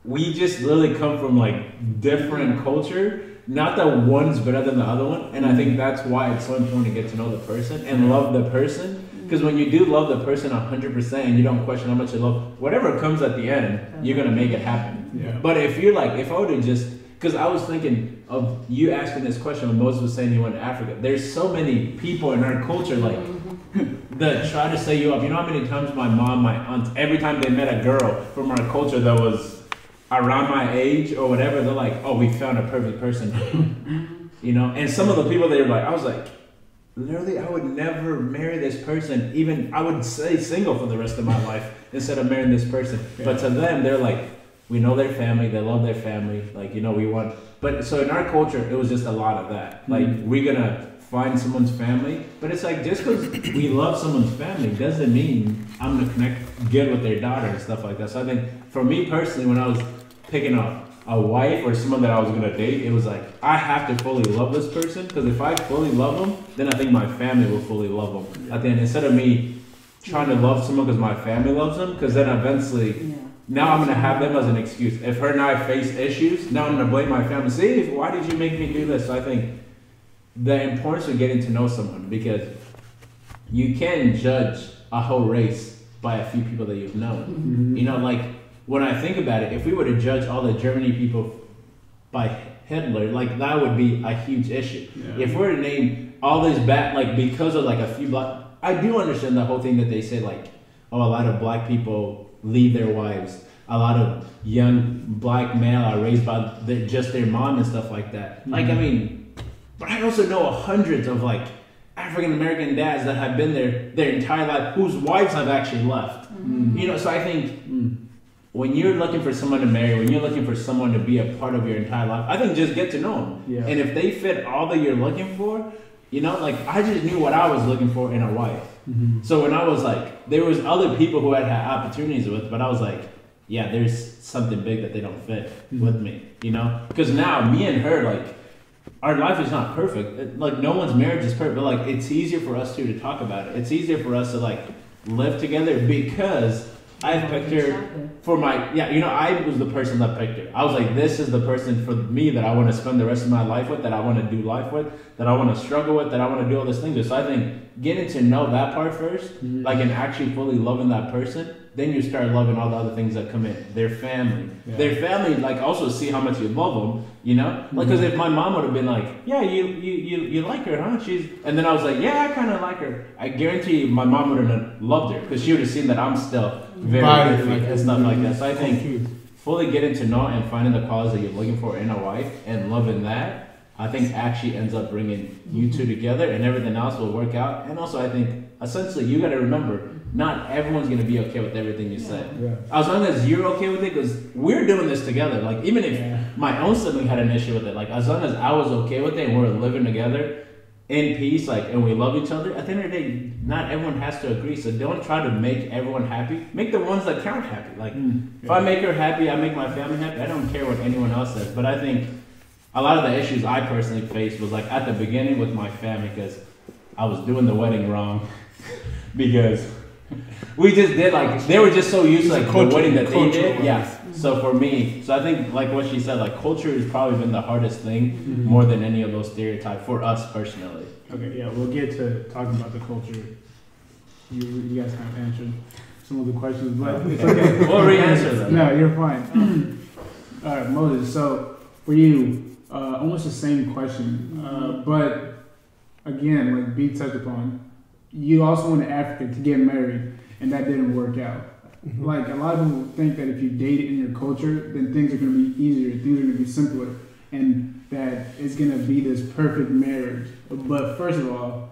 we just literally come from, like, different culture. Not that one's better than the other one. And I think that's why it's so important to get to know the person and love the person. Because when you do love the person 100% and you don't question how much you love, whatever comes at the end, you're going to make it happen. Yeah. But if you're like, if I would have just, because I was thinking of you asking this question when Moses was saying he went to Africa. There's so many people in our culture, like, that try to say you up. You know how many times my mom, my aunt, every time they met a girl from our culture that was around my age or whatever, they're like, oh, we found a perfect person. You know? And some of the people they were like, I was like, literally, I would never marry this person. Even, I would stay single for the rest of my life instead of marrying this person. Yeah. But to them, they're like, we know their family, they love their family. Like, you know, we want, but so in our culture, it was just a lot of that. Like, we're gonna find someone's family. But it's like, just because we love someone's family doesn't mean I'm gonna connect good with their daughter and stuff like that. So I think for me personally, when I was picking up a wife or someone that I was gonna date, it was like, I have to fully love this person, because if I fully love them, then I think my family will fully love them. At the end, instead of me trying to love someone because my family loves them, because then eventually, now I'm gonna have them as an excuse. If her and I face issues, now I'm gonna blame my family. See, why did you make me do this? So I think the importance of getting to know someone, because you can judge a whole race by a few people that you've known. You know, like, when I think about it, if we were to judge all the Germany people by Hitler, like, that would be a huge issue. Yeah. If we're to name all these bad, like, because of, like, a few black, I do understand the whole thing that they say, like, oh, a lot of black people leave their wives. A lot of young black male are raised by just their mom and stuff like that. Like, I mean, But I also know hundreds of like African American dads that have been there their entire life, whose wives have actually left. You know, so I think when you're looking for someone to marry, when you're looking for someone to be a part of your entire life, I think just get to know them. Yeah. And if they fit all that you're looking for, you know, like I just knew what I was looking for in a wife. So when I was like, there was other people who I had opportunities with, but I was like, yeah, there's something big that they don't fit with me, you know? Because now me and her, like, our life is not perfect. Like no one's marriage is perfect, but like it's easier for us two to talk about it. It's easier for us to like live together because I picked her for my, you know, I was the person that picked her. I was like, this is the person for me that I want to spend the rest of my life with, that I want to do life with, that I want to struggle with, that I want to do all these things with. So I think getting to know that part first, like, and actually fully loving that person, then you start loving all the other things that come in. Their family. Their family, like, also see how much you love them, you know? Like, because if my mom would have been like, yeah, you like her, huh? And then I was like, yeah, I kind of like her. I guarantee you my mom would have loved her because she would have seen that I'm still very iffy and stuff like that. So I think fully getting to know and finding the qualities that you're looking for in a wife and loving that, I think actually ends up bringing you two together and everything else will work out. And also I think, essentially, you got to remember, not everyone's going to be okay with everything you say. As long as you're okay with it, because we're doing this together. Like, even if my own sibling had an issue with it, like, as long as I was okay with it and we're living together in peace, like, and we love each other, at the end of the day, not everyone has to agree. So don't try to make everyone happy. Make the ones that count happy. Like, if I make her happy, I make my family happy. I don't care what anyone else says. But I think a lot of the issues I personally faced was, like, at the beginning with my family, because I was doing the wedding wrong. Because we just did, like, they were just so used to, like, the wedding that they did. Yeah. So for me, so I think, like what she said, like, culture has probably been the hardest thing more than any of those stereotypes for us personally. Okay, yeah, we'll get to talking about the culture. You guys kind of answered some of the questions, but it's okay. We'll re-answer them. No, you're fine. All right, Moses, so for you, almost the same question, but again, like B touched upon, you also went to Africa to get married, and that didn't work out. Like, a lot of people think that if you date in your culture, then things are going to be easier, things are going to be simpler, and that it's going to be this perfect marriage. But first of all,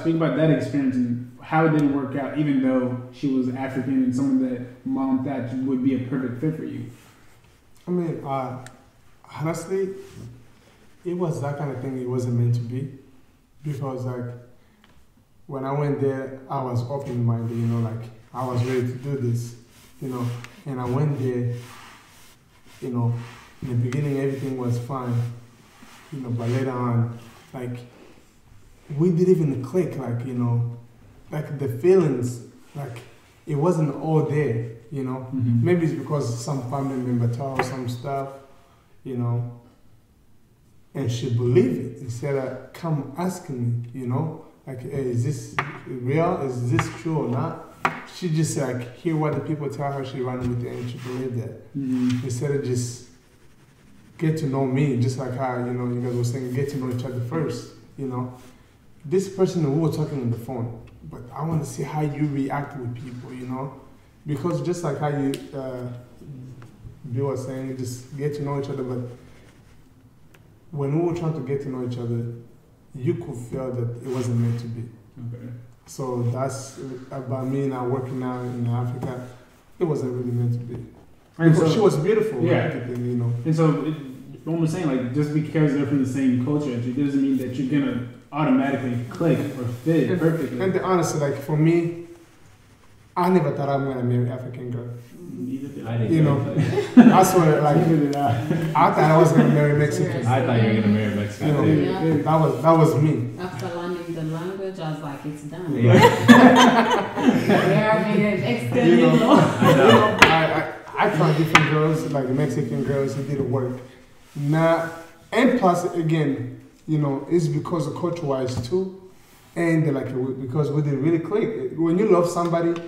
speak about that experience and how it didn't work out, even though she was African and someone that mom thought would be a perfect fit for you. I mean, honestly, it was that kind of thing. It wasn't meant to be, because, like, when I went there, I was open-minded, you know, like, I was ready to do this, you know, and I went there, you know, in the beginning everything was fine, you know, but later on, like, we didn't even click, like, you know, like, the feelings, like, it wasn't all there, you know. Maybe it's because some family member told her some stuff, you know, and she believed it instead of come asking me, you know, like, hey, is this real? Is this true or not? She just, like, hear what the people tell her, she ran with it and she believed that. Instead of just get to know me, just like how, you know, you guys were saying, get to know each other first, you know. This person, we were talking on the phone, but I want to see how you react with people, you know. Because just like how you, Bill was saying, just get to know each other, but when we were trying to get to know each other, you could feel that it wasn't meant to be. Okay. So that's about me now working now in Africa. It wasn't really meant to be. And so, she was beautiful, yeah. Everything, you know. And so, what I'm saying, like, just because they're from the same culture, it doesn't mean that you're gonna automatically click or fit perfectly. And honestly, like, for me, I never thought I'm gonna marry African girl. I didn't, you know. I swear, like, I thought I was gonna marry Mexican. I thought you were gonna marry Mexican. You know, that was me. After learning the language, I was like, it's done. Yeah. You know, I tried different girls, like Mexican girls, it didn't work. And plus, again, you know, it's because of culture-wise too, and like because we didn't really click. When you love somebody,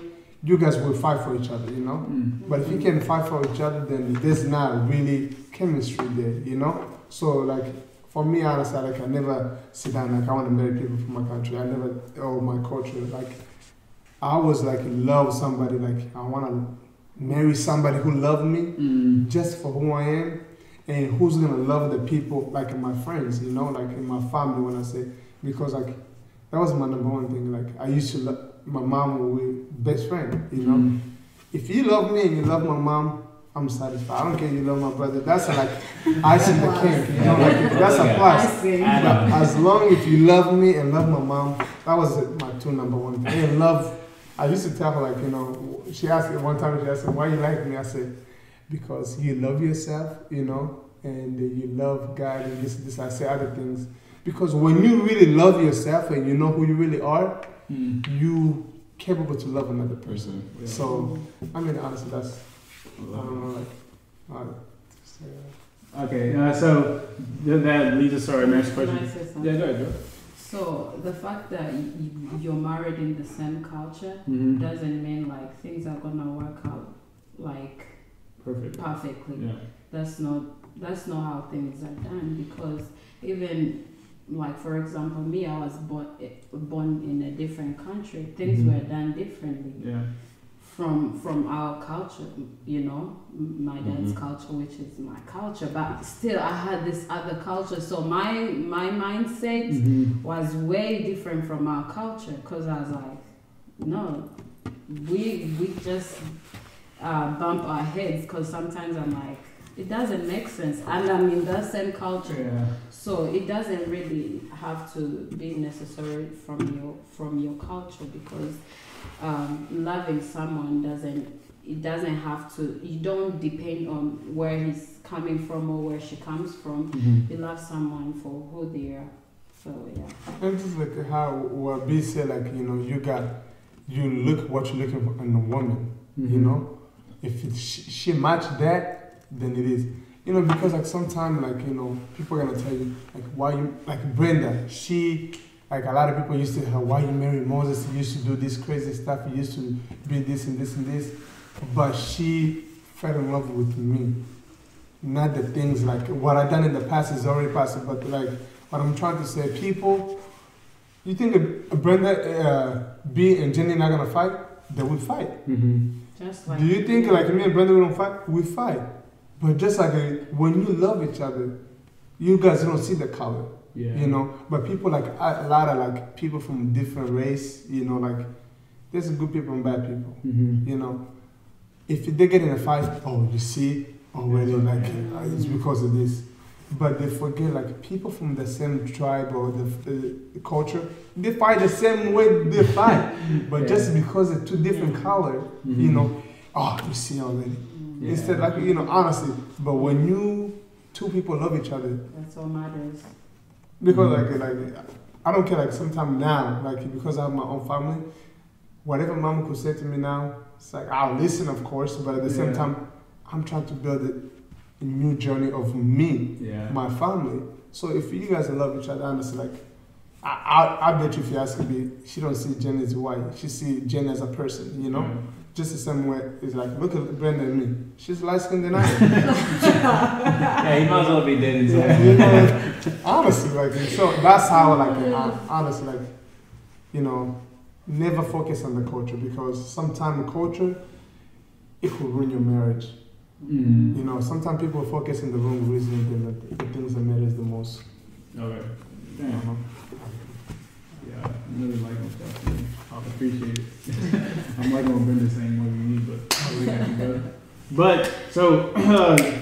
you guys will fight for each other, you know. But if you can't fight for each other, then there's not really chemistry there, you know. So, like, for me, honestly, like, I never sit down like I want to marry people from my country. I never, or my culture. Like, I always like love somebody. Like, I want to marry somebody who loves me just for who I am. and who's gonna love the people like in my friends, you know, like in my family when I say, because like that was my number one thing. Like I used to love my mom, we best friend, you know. If you love me and you love my mom, I'm satisfied. I don't care if you love my brother. That's like icing the cake, you know. Like that's a plus. But as long as you love me and love my mom, that was my two number one thing. And love. I used to tell her like, you know, she asked me one time. She asked me, "Why you like me?" I said, "Because you love yourself, you know, and you love God and this." I say other things because when you really love yourself and you know who you really are, you capable to love another person. Yeah. So I mean, honestly, that's. I don't know, like, okay, so that leads us to our next question. Yeah, go ahead, Joe. So the fact that you're married in the same culture doesn't mean like things are gonna work out like perfectly. Yeah. That's not how things are done, because even like for example me, I was born in a different country. Things were done differently. Yeah. From our culture, you know, my dad's culture, which is my culture, but still I had this other culture, so my mindset was way different from our culture, because I was like, no, we just bump our heads, because sometimes I'm like, it doesn't make sense, and I'm in the same culture, so it doesn't really have to be necessary from your culture, because loving someone doesn't have to, you don't depend on where he's coming from or where she comes from. You love someone for who they are. So yeah. And just like how what B said, like, you know, you look what you're looking for in a woman, you know. If she match that, then it is. You know, because like sometimes, like, you know, people are gonna tell you like why you, like Brenda, like a lot of people used to have, why you married Moses? He used to do this crazy stuff. He used to be this and this and this. But she fell in love with me. Not the things like what I done in the past is already past. But like what I'm trying to say, people, you think Brenda, B and Jenny not gonna fight? They will fight. Just like, do you think like me and Brenda we don't fight? We fight. But just like when you love each other, you guys don't see the color. Yeah. You know, but people like a lot of like people from different race, you know, like there's good people and bad people. You know, if they get in a fight, oh, you see already, like it's because of this. But they forget like people from the same tribe or the culture, they fight the same way they fight, but just because of two different colors, you know, oh, you see already. Instead, like, you know, honestly, but when two people love each other, that's all matters. Because like I don't care, like sometimes now, like because I have my own family, whatever mom could say to me now, it's like I'll listen, of course, but at the same time I'm trying to build a new journey of me, my family. So if you guys love each other, honestly, like I bet you if you ask me, she don't see Jen as white, she see Jen as a person, you know. Just the same way, it's like, look at Brenda and me. She's light skinned than I am. Yeah, you might as well be dating someone. You know, honestly, like, so that's how, like, honestly, like, you know, never focus on the culture, because sometimes the culture, it will ruin your marriage. You know, sometimes people focus on the wrong reason than the things that matters the most. Okay. Damn. Yeah, I really like my stuff. I appreciate it. I'm like on Brenda saying what we need, but I really got to go. But so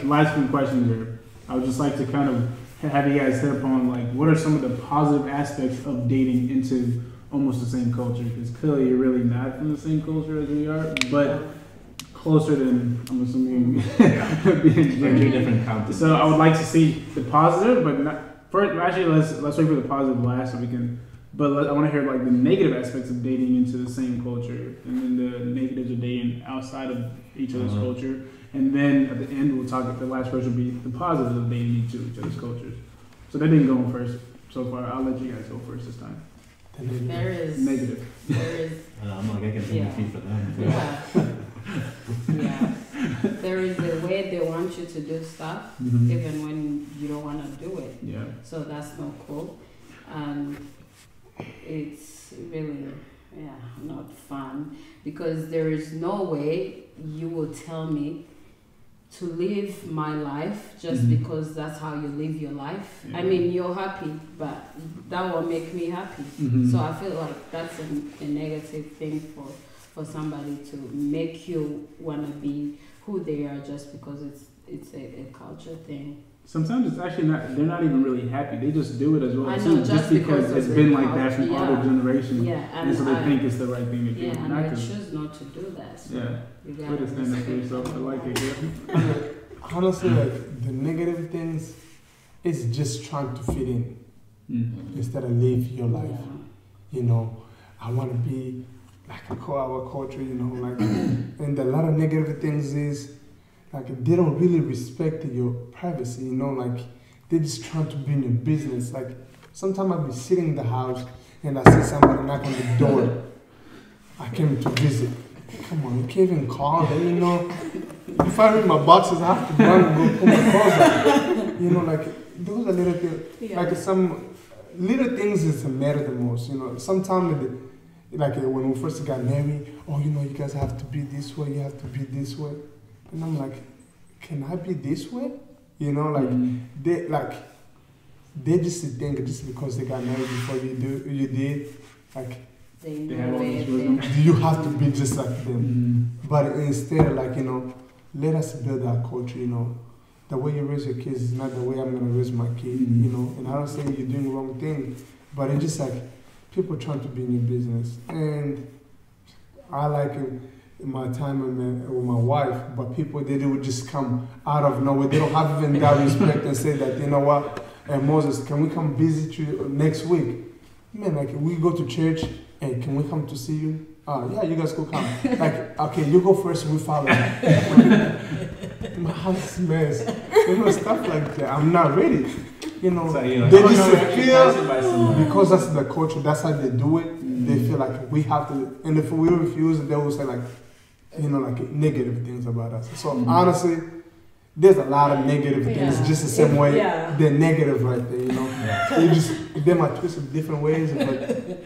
last few questions here. I would just like to kind of have you guys hit upon like what are some of the positive aspects of dating into almost the same culture? Because clearly you're really not from the same culture as we are, but closer than I'm assuming being two different countries. So I would like to see the positive, but not first. Actually, let's wait for the positive last so we can. But I want to hear like the negative aspects of dating into the same culture, and then the negatives of dating outside of each other's culture, and then at the end we'll talk. The last question will be the positives of dating into each other's cultures. So that didn't go on first so far. I'll let you guys go first this time. There is negative. There is. I'm like I can take a feet for them. Yeah. There is a way they want you to do stuff, even when you don't want to do it. Yeah. So that's not cool, and it's really not fun, because there is no way you will tell me to live my life just Mhm. because that's how you live your life. Yeah. I mean, you're happy, but that will make me happy. Mhm. So I feel like that's a negative thing for somebody to make you want to be who they are just because it's a culture thing. Sometimes it's actually not. They're not even really happy. They just do it as well I too, know, just because because it's of been the like that from culture, other yeah. generations. Yeah, And so they think it's the right thing to do. yeah, and Not I 'cause- choose not to do that. So yeah. you Way gotta to stand up for respect yourself. I that. like it. Yeah. Honestly, like the negative things is just trying to fit in Mm. instead of live your life. Yeah. You know, I want to be like our culture, you know, like, and a lot of negative things is like they don't really respect your privacy, you know, like they just trying to be in your business. Like sometimes I'll be sitting in the house and I see somebody knock on the door. I came to visit. Come on, you can't even call them, you know. If I read my boxes, I have to run and go put my clothes on. You know, like those are little things. Yeah. Like some little things is matter the most. You know, sometimes like when we first got married, oh, you know, you guys have to be this way. You have to be this way. And I'm like, can I be this way? You know, like they just think just because they got married before you did, like They They have know all where this they wisdom. you have to be just like them. Mm. But instead, like, you know, let us build our culture, you know. The way you raise your kids is not the way I'm going to raise my kid, Mhm. you know. And I don't say you're doing the wrong thing, but it's just like people trying to be in your business. And I like it in my time with my wife, but people, they would just come out of nowhere. They don't have even that respect and say that, you know what, Moses, can we come visit you next week? Man, like, we go to church, hey, can we come to see you? Yeah, you guys go come. Like, okay, you go first, we follow. My house is a mess. You know, stuff like that. I'm not ready. You know, So you're like, they oh, just no, we're actually passing by feel, somewhere. because that's the culture, that's how they do it, they feel like we have to, and if we refuse, they will say like, you know, like negative things about us. So honestly, there's a lot of negative things, Yeah. just the same way Yeah. they're negative right there, you know. They might twist it different ways, but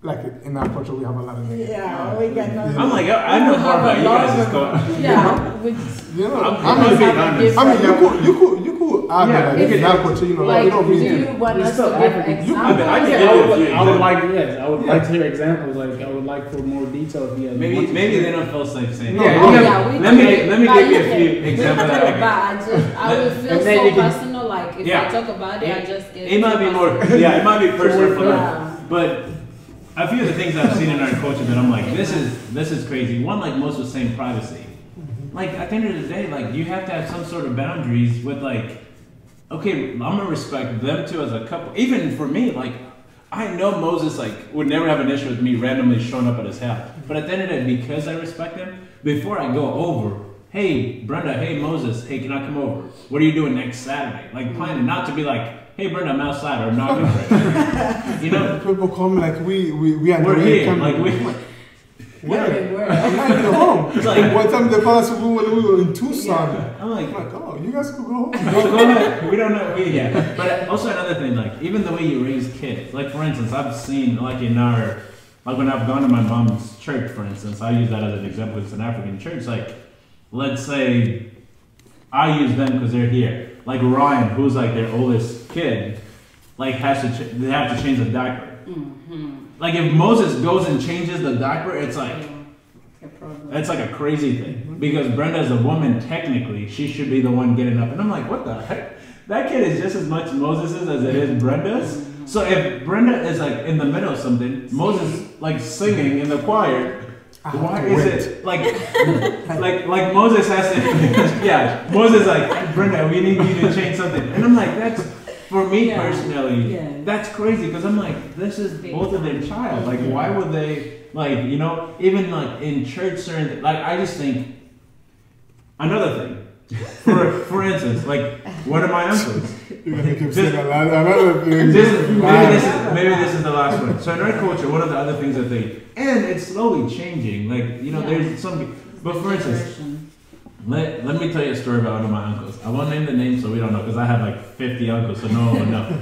like in our culture, we have a lot of negative. Yeah, we got no. I'm like, I know more about you guys. Is going. Yeah, which You know, I'm I mean, being honest. you could argue Yeah, like you in could- our culture, you know, like, you don't do mean you want We're us still to give African. examples? I can I give you a few would examples. like, yes, I would like to hear examples. Like, I would like for more detail if you have. Maybe they don't feel safe saying. Yeah, that. you have- Yeah, we let me could, let me but give you a can- few we examples. could, that I but I would feel And then so you can- personal. Like if Yeah. I talk about it, I just get. It might be too more. personal. Yeah, it might be personal for them. Yeah. But a few of the things I've seen in our culture that I'm like, this is crazy. One, like most was saying privacy. Like at the end of the day, like you have to have some sort of boundaries with like, okay, I'm gonna respect them too as a couple. Even for me, like I know Moses like would never have an issue with me randomly showing up at his house. But at the end of the day, because I respect him, before I go over, hey Brenda, hey Moses, hey can I come over? What are you doing next Saturday? Like planning, not to be like, hey Brenda, I'm outside or not right. You know, people call me like we are we're the here. coming. Like we. Where? I'm not even home. It's like- One time they called us when we were in Tucson. I'm like, I'm like, oh, you guys could go home. go ahead. We don't know. Yeah. But also another thing, like even the way you raise kids. Like for instance, I've seen like in our, like when I've gone to my mom's church, for instance, I use that as an example. It's an African church. Like, let's say I use them because they're here. Like Ryan, who's like their oldest kid, like they have to change the diaper. Mm-hmm. Like if Moses goes and changes the diaper, it's like. A problem. That's like a crazy thing because Brenda's a woman. Technically, she should be the one getting up, and I'm like, what the heck? That kid is just as much Moses's as it is Brenda's. So if Brenda is like in the middle of something, Moses like singing in the choir, why is it like like Moses has to? Yeah, Moses like Brenda, we need you to change something, and I'm like, that's for me Yeah. personally, Yeah. that's crazy because I'm like, this is both of their child. Like, why would they? Like, you know, even like in church, certain like I just think another thing. For instance, like one of my uncles. You're gonna keep saying a lot. Another thing. Maybe this is the last one. So in our culture, one of the other things that they and it's slowly changing. Like you know, Yeah. there's some. But for instance, Generation. let me tell you a story about one of my uncles. I won't name the name so we don't know because I have like 50 uncles, so no one would know.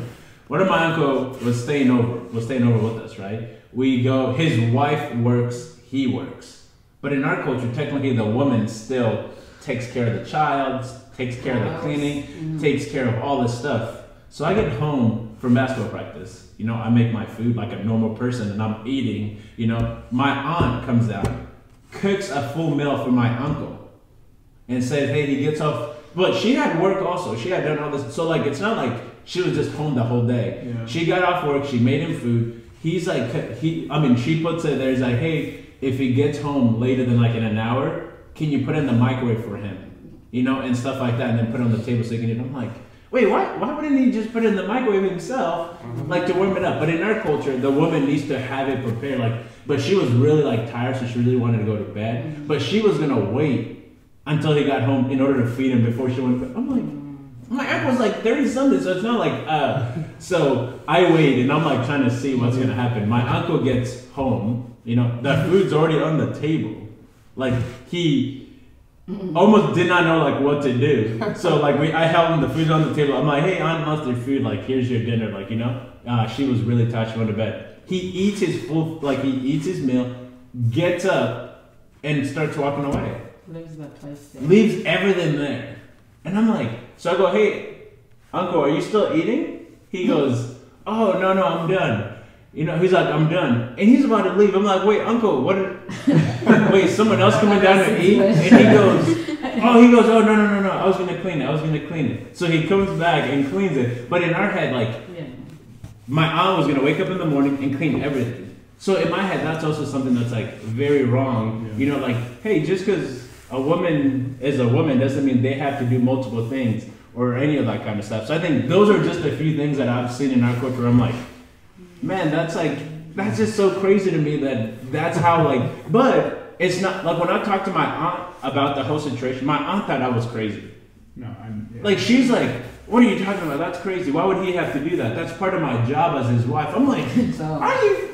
One of my uncle was staying over with us, right? We go, his wife works, he works. But in our culture, technically the woman still takes care of the child, takes care of the cleaning, takes care of all this stuff. So I get home from basketball practice. You know, I make my food like a normal person and I'm eating. You know, my aunt comes out, cooks a full meal for my uncle and said, hey, he gets off. But she had work also. She had done all this. So like, it's not like she was just home the whole day. Yeah. She got off work. She made him food. He's like, she puts it there. He's like, hey, if he gets home later than like in an hour, can you put it in the microwave for him? You know, and stuff like that, and then put it on the table so he can eat. I'm like, wait, why wouldn't he just put it in the microwave himself, like to warm it up? But in our culture, the woman needs to have it prepared. Like, but she was really like tired, so she really wanted to go to bed. But she was gonna wait until he got home in order to feed him before she went to bed. I'm like, my uncle's like 30 something, so it's not like. So I wait, and I'm like trying to see what's gonna happen. My uncle gets home, you know, the food's already on the table. Like he almost did not know like what to do. So like I held him the food on the table. I'm like, hey, Aunt wants their food. Like here's your dinner. Like, you know, she was really tired. She went to bed. He eats his his meal, gets up, and starts walking away. Leaves the place there. Leaves everything there. And I'm like, so I go, hey, Uncle, are you still eating? He goes, oh, no, I'm done. You know, he's like, I'm done. And he's about to leave. I'm like, wait, Uncle, wait, someone else coming down to eat? And he goes, oh, no, I was going to clean it. So he comes back and cleans it. But in our head, like, my aunt was going to wake up in the morning and clean everything. So in my head, that's also something that's like very wrong. You know, like, hey, just because a woman is a woman doesn't mean they have to do multiple things or any of that kind of stuff. So I think those are just a few things that I've seen in our culture. I'm like, man, that's just so crazy to me that's how like, but it's not, like when I talked to my aunt about the whole situation, my aunt thought I was crazy. No, like she's like, what are you talking about? That's crazy. Why would he have to do that? That's part of my job as his wife. I'm like,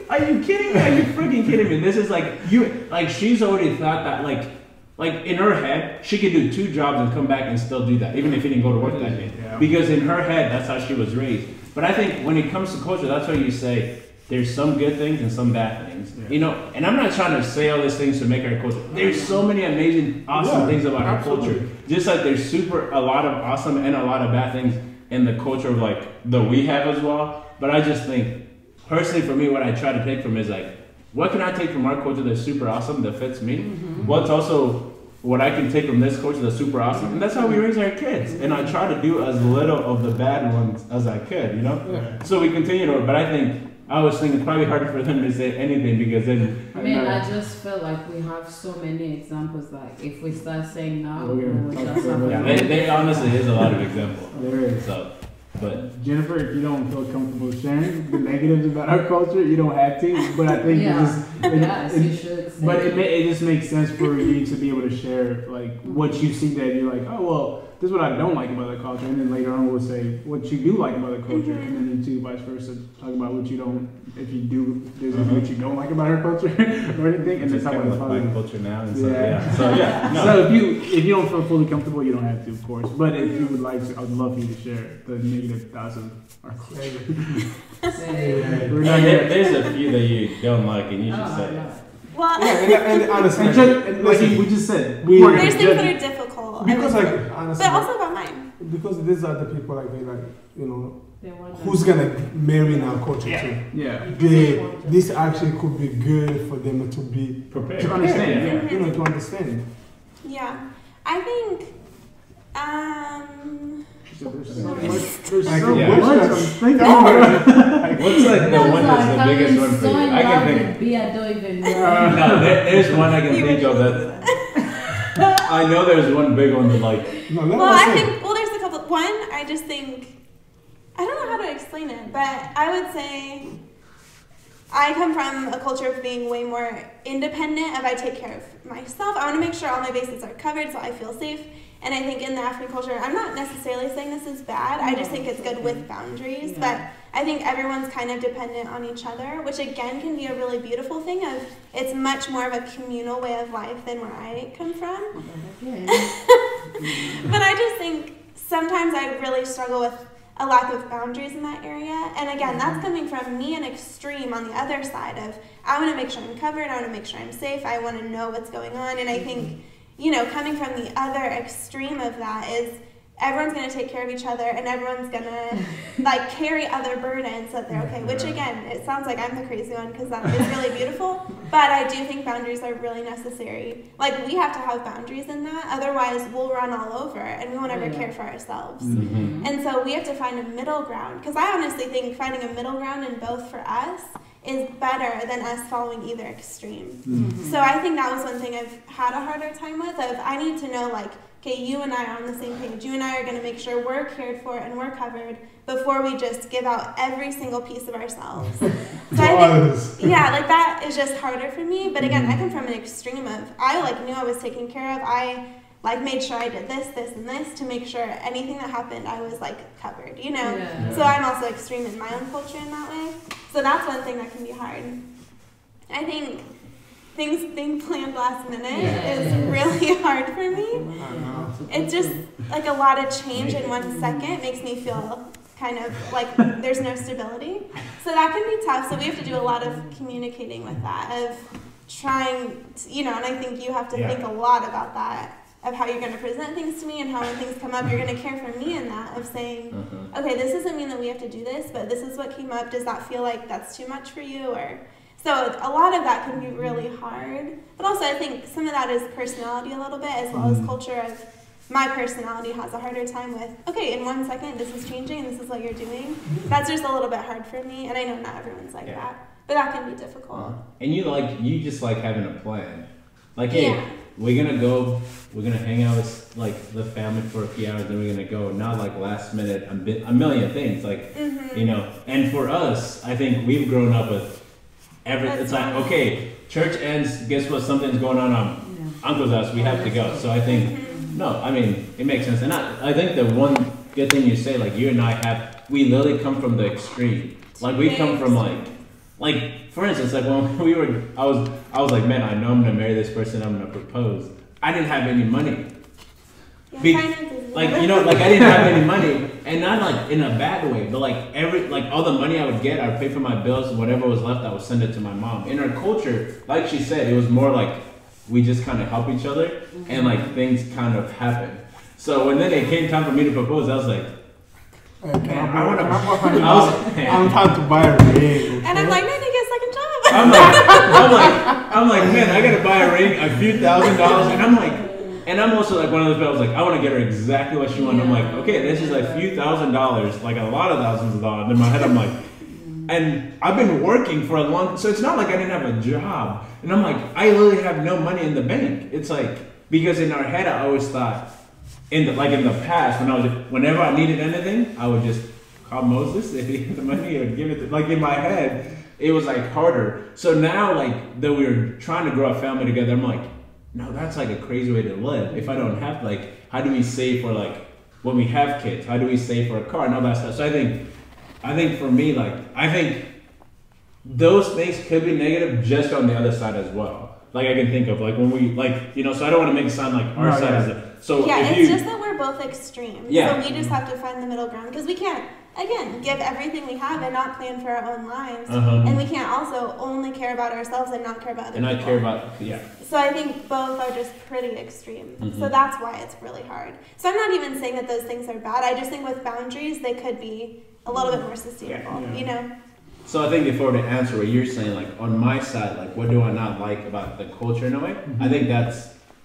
are you kidding me? Are you freaking kidding me? This is like she's already thought that like in her head, she could do 2 jobs and come back and still do that, even if he didn't go to work that day. Yeah. Because in her head, that's how she was raised. But I think when it comes to culture, that's why you say there's some good things and some bad things. Yeah. You know, and I'm not trying to say all these things to make our culture. There's so many amazing, awesome things about our culture. Just like there's a lot of awesome and a lot of bad things in the culture of like that we have as well. But I just think, personally for me, what I try to take from is like, what can I take from our culture that's super awesome, that fits me? What's also what I can take from this culture that's super awesome? And that's how we raise our kids. And I try to do as little of the bad ones as I could, you know? Yeah. So we continue to, but I was thinking it's probably harder for them to say anything because then... I just feel like we have so many examples, like if we start saying now, we'll just have there honestly is a lot of examples. There is. So, but Jennifer, if you don't feel comfortable sharing the negatives about our culture, you don't have to. But I think you should. But it just makes sense for you to be able to share like what you see that you're like, oh well, this is what I don't like about the culture, and then later on we'll say what you do like about the culture, and then you two vice versa talk about what you don't. If you do, there's what you don't like about our culture or anything, and that's how it's my culture now. And so So if you don't feel fully comfortable, you don't have to, of course. But if you would like to, I would love for you to share the negative thoughts of our culture. There's a few that you don't like, and you should say it. Well, and honestly, like we just said, there's things that are difficult. Because honestly, but also about mine. Because these are the people who's gonna marry in our culture too. Yeah. This actually could be good for them to be prepared to understand. To understand. Yeah, I think. What's like the one that's the biggest one for you? I can think. I don't even know. No, there's one I can think of that. I know there's one big one that like. There's a couple. One, I just think. I don't know how to explain it, but I would say I come from a culture of being way more independent. If I take care of myself, I want to make sure all my bases are covered so I feel safe. And I think in the African culture, I'm not necessarily saying this is bad. I just think it's good with boundaries. Yeah. But I think everyone's kind of dependent on each other, which again can be a really beautiful thing. It's much more of a communal way of life than where I come from. But I just think sometimes I really struggle with a lack of boundaries in that area. And again, that's coming from me an extreme on the other side of I want to make sure I'm covered, I want to make sure I'm safe, I want to know what's going on. And I think you know, coming from the other extreme of that is everyone's going to take care of each other and everyone's going to like carry other burdens so that they're okay, which again, it sounds like I'm the crazy one because that is really beautiful, but I do think boundaries are really necessary. Like we have to have boundaries in that, otherwise we'll run all over and we won't ever care for ourselves. And so we have to find a middle ground, because I honestly think finding a middle ground in both for us is better than us following either extreme. So I think that was one thing I've had a harder time with, of I need to know like, okay, you and I are on the same page. You and I are going to make sure we're cared for and we're covered before we just give out every single piece of ourselves. So I think, yeah, like that is just harder for me. But again, I come from an extreme of, I like knew I was taken care of. I like made sure I did this, this, and this to make sure anything that happened, I was like covered, you know? So I'm also extreme in my own culture in that way. So that's one thing that can be hard. I think things being planned last minute is really hard for me. It's just like a lot of change in 1 second makes me feel kind of like there's no stability. So that can be tough. So we have to do a lot of communicating with that, of trying to, you know, and I think you have to think a lot about that, of how you're going to present things to me and how when things come up, you're going to care for me in that, of saying, okay, this doesn't mean that we have to do this, but this is what came up. Does that feel like that's too much for you? Or so a lot of that can be really hard. But also I think some of that is personality a little bit, as well as culture. Of my personality has a harder time with, okay, in 1 second this is changing and this is what you're doing. That's just a little bit hard for me, and I know not everyone's like that, but that can be difficult. And you just like having a plan. Like, hey, we're gonna hang out with like the family for a few hours, then we're gonna go. Not like last minute a million things, like you know. And for us, I think we've grown up with it's like, okay, church ends, guess what, something's going on Uncle's house, we have to go. So I think, no, I mean, it makes sense. And I think the one good thing you say, like you and I we literally come from the extreme. Like we come from like for instance, like when I was like, man, I know I'm gonna marry this person, I'm gonna propose. I didn't have any money. Like, you know, like I didn't have any money, and not like in a bad way, but like all the money I would get, I would pay for my bills, and whatever was left, I would send it to my mom. In our culture, like she said, it was more like we just kind of help each other, and like things kind of happen. So when then it came time for me to propose, I was like, man, I'm trying to buy a ring. Okay? And I'm like, no, I need to get a second job. I'm like, man, I gotta buy a ring, a few $1,000s, and I'm like. And I'm also like one of those people, I was like, I want to get her exactly what she wants. I'm like, okay, this is a few $1,000s, like a lot of thousands of dollars. In my head, I'm like, and I've been working for a long, so it's not like I didn't have a job. And I'm like, I literally have no money in the bank. It's like, because in our head, I always thought, in the past, whenever I needed anything, I would just call Moses if he had the money or give it to, like in my head, it was like harder. So now like that we're trying to grow a family together, I'm like, no, that's like a crazy way to live. If I don't have, like, how do we save for like when we have kids? How do we save for a car and all that stuff? So I think for me, like, I think those things could be negative just on the other side as well. Like I can think of like when we like, you know, so I don't want to make it sound like our side is so yeah, it's just that we're both extreme. So we just have to find the middle ground, because we can't, again, give everything we have and not plan for our own lives. And we can't also only care about ourselves and not care about other people. And I care about, So I think both are just pretty extreme. So that's why it's really hard. So I'm not even saying that those things are bad. I just think with boundaries, they could be a little bit more sustainable, you know? So I think before to answer what you're saying, like on my side, like what do I not like about the culture in a way? I think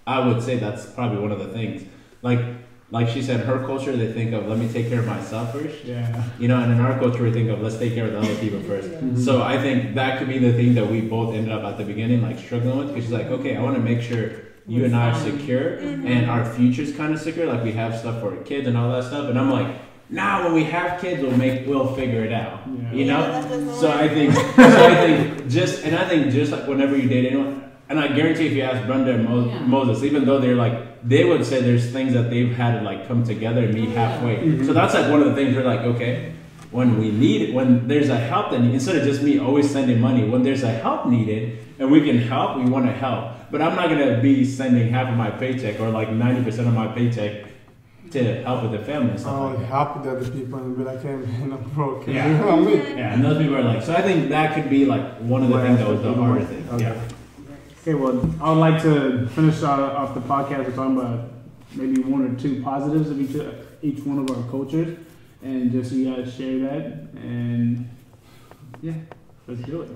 I would say that's probably one of the things. Like she said, her culture, they think of, let me take care of myself first. You know, and in our culture, we think of, let's take care of the other people first. So I think that could be the thing that we both ended up at the beginning, like struggling with, because she's like, okay, I want to make sure you and I are secure and our future's kind of secure. Like we have stuff for our kids and all that stuff. And I'm like, nah, when we have kids, we'll figure it out. You know? So I think just like whenever you date anyone, and I guarantee if you ask Brenda and Moses, even though they would say there's things that they've had to like come together and meet halfway. So that's like one of the things we're like, okay, when there's a help that instead of just me always sending money, when there's a help needed and we can help, we want to help. But I'm not gonna be sending half of my paycheck or like 90% of my paycheck to help with the family and stuff. Like help with other people and be like, hey man, I'm broke. Yeah, and those people are like, so I think that could be like one of the things that was the harder thing. Okay, well, I would like to finish off the podcast with talking about maybe one or two positives of each one of our cultures, and just so you guys share that, and yeah, let's do it.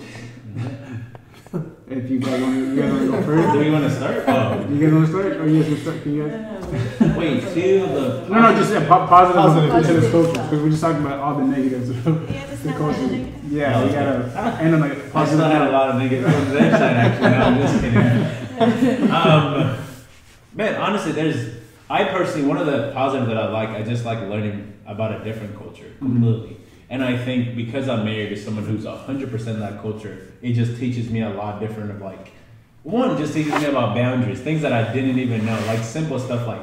If you guys want to go first. Do we want to start? Oh. You guys want to start? Or you guys want to start? Can you guys? Wait, to the... No, just positive to this Positive. culture, because we're just talking about all the negatives of Yeah, just the not culture. negative. Yeah, we gotta end on like a I positive. still had a lot of negative things to say, actually. No, I'm just kidding. Man, honestly, I personally, one of the positives that I just like learning about a different culture completely. And I think because I'm married to someone who's 100% that culture, it just teaches me a lot different of like, one, just teaches me about boundaries, things that I didn't even know, like simple stuff like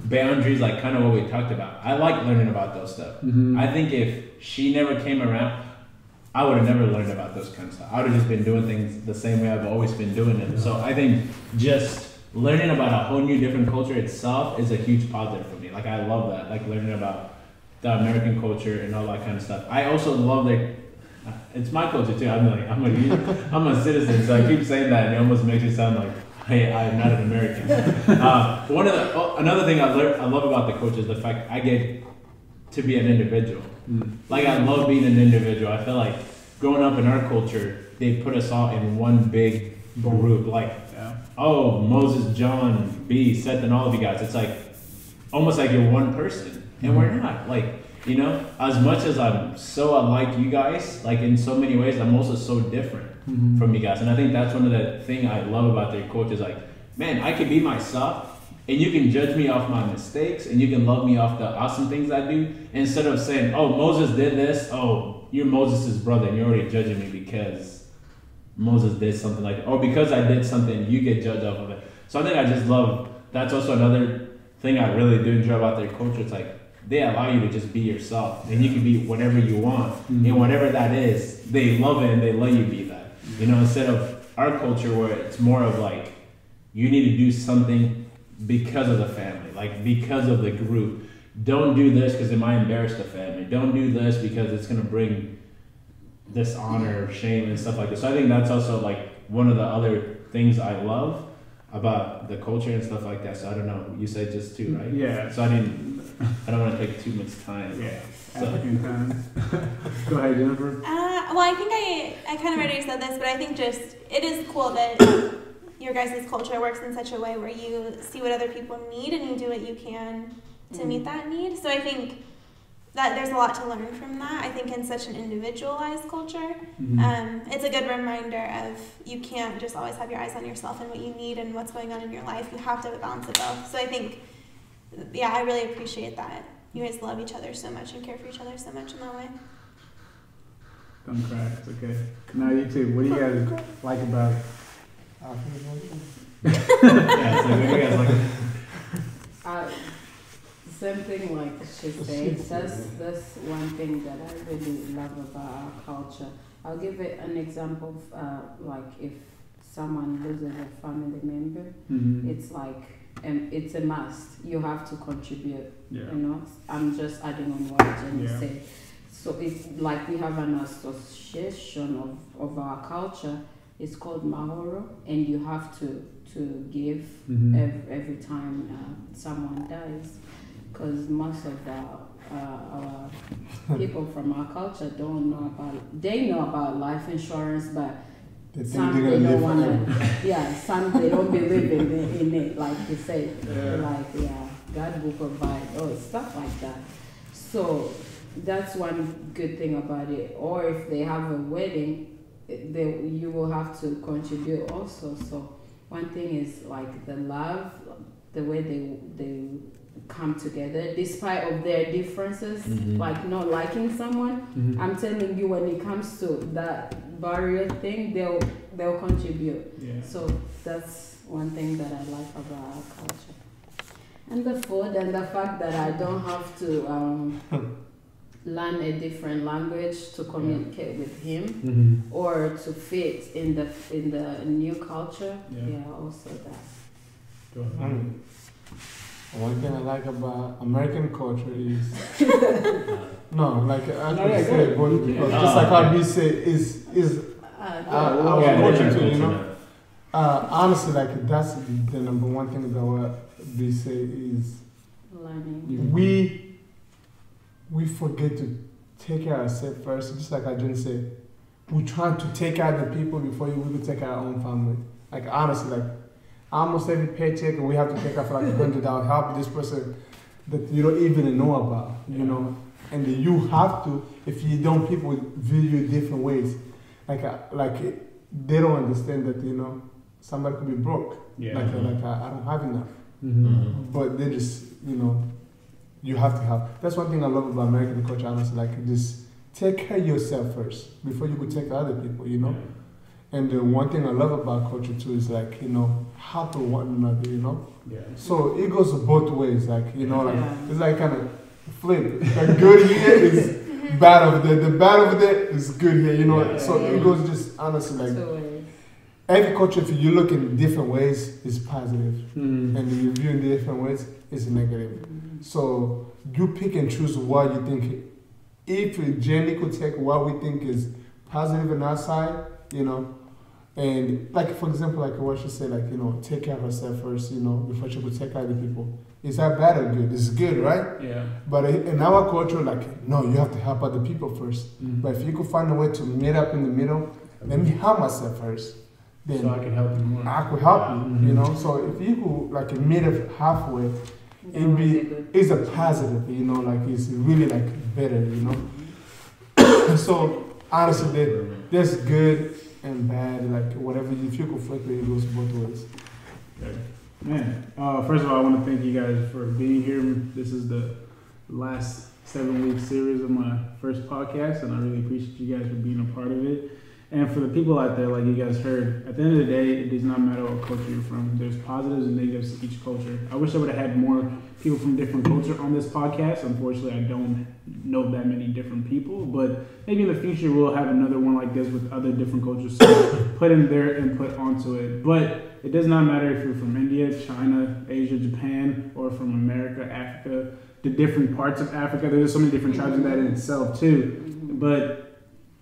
boundaries, like kind of what we talked about. I like learning about those stuff. I think if she never came around, I would have never learned about those kind of stuff. I would have just been doing things the same way I've always been doing it. So I think just learning about a whole new different culture itself is a huge positive for me. Like I love that, like learning about the American culture and all that kind of stuff. I also love that it's my culture too. I'm a citizen, so I keep saying that and it almost makes it sound like hey, I'm not an American. Another thing I love about the culture is the fact I get to be an individual. Like I love being an individual. I feel like growing up in our culture, they put us all in one big group. Like, oh, Moses, John, B, Seth, and all of you guys. It's like almost like you're one person, and we're not. Like, you know, as much as I'm so unlike you guys, like in so many ways, I'm also so different from you guys. And I think that's one of the things I love about their culture is like, man, I can be myself. And you can judge me off my mistakes, and you can love me off the awesome things I do, instead of saying, oh, Moses did this, oh, you're Moses' brother, and you're already judging me because Moses did something like that. Or because I did something, you get judged off of it. So I think I just love, that's also another thing I really do enjoy about their culture. It's like, they allow you to just be yourself, and you can be whatever you want, and whatever that is, they love it, and they let you be that. You know, instead of our culture where it's more of like, you need to do something because of the family, like because of the group. Don't do this because it might embarrass the family. Don't do this because it's going to bring dishonor, shame, and stuff like this. So I think that's also like one of the other things I love about the culture and stuff like that. So I don't know, you said just two, right? Yeah. So I don't want to take too much time. Yeah. So. African time. Go ahead, Jennifer. Well, I think I kind of already said this, but I think just it is cool that your guys' culture works in such a way where you see what other people need and you do what you can to meet that need. So I think that there's a lot to learn from that. I think in such an individualized culture, it's a good reminder of you can't just always have your eyes on yourself and what you need and what's going on in your life. You have to have a balance of both. So I think, yeah, I really appreciate that. You guys love each other so much and care for each other so much in that way. Don't cry, it's okay. Now you too, what do you guys like about it? Yeah, so what do you guys like? Same thing like she said. That's one thing that I really love about our culture. I'll give it an example of like if someone loses a family member, it's like it's a must. You have to contribute. Yeah. You know, I'm just adding on what Jenny said. So it's like we have an association of our culture. It's called Mahoro, and you have to give every time someone dies, because most of our people from our culture don't know about. They know about life insurance, but some they don't want to. Yeah, some they don't believe in it. Like you said, like God will provide, stuff like that. So that's one good thing about it. Or if they have a wedding, you will have to contribute also. So one thing is like the love, the way they come together despite of their differences, like not liking someone. I'm telling you, when it comes to that barrier thing, they'll contribute. So that's one thing that I like about our culture. And the food and the fact that I don't have to learn a different language to communicate with him or to fit in the new culture. Also that. One thing I like about American culture is no, like I could say, but just like how we say is our culture too, you know. Honestly, like that's the number one thing that what they say is Learning. we forget to take care of ourselves first. Just like I just said, we try to take care of the people before we will take care of our own family. Like honestly, like almost every paycheck we have to take out for like $100. Help this person that you don't even know about, you know. And you have to. If you don't, people view you different ways. Like they don't understand that, you know, somebody could be broke. Yeah. I don't have enough. Mm-hmm. But they just, you know, you have to help. That's one thing I love about American culture, honestly. Like, just take care of yourself first before you could take care of other people, you know? Yeah. And the one thing I love about culture, too, is like, you know, help one another, you know? Yeah. So it goes both ways, like, you know, like, it's like kind of flip. Like, good here is bad over there. The bad over there is good here, you know? Yeah. So it goes just, honestly, like, So, every culture, if you look in different ways, is positive. Mm-hmm. And you view in different ways, is negative. So you pick and choose what you think. If Jenny could take what we think is positive on our side, you know, and like for example, like what she said, like, you know, take care of herself first, you know, before she could take care of the people. Is that bad or good? It's good, right? Yeah. But in our culture, like, no, you have to help other people first. Mm-hmm. But if you could find a way to meet up in the middle, let me help myself first. Then So I can help you more. I could help you, Mm-hmm. you know. So if you could like meet up halfway, it's a positive, you know, like it's really like better, you know. So honestly, there's good and bad, like whatever. If you could flip it, it goes both ways. Okay. Man, first of all, I want to thank you guys for being here. This is the last 7-week series of my first podcast, and I really appreciate you guys for being a part of it. And for the people out there, like you guys heard, at the end of the day, it does not matter what culture you're from. There's positives and negatives to each culture. I wish I would have had more people from different culture on this podcast. Unfortunately, I don't know that many different people, but maybe in the future we'll have another one like this with other different cultures, so put in their input onto it. But it does not matter if you're from India, China, Asia, Japan, or from America, Africa, the different parts of Africa. There's so many different tribes in that in itself too. But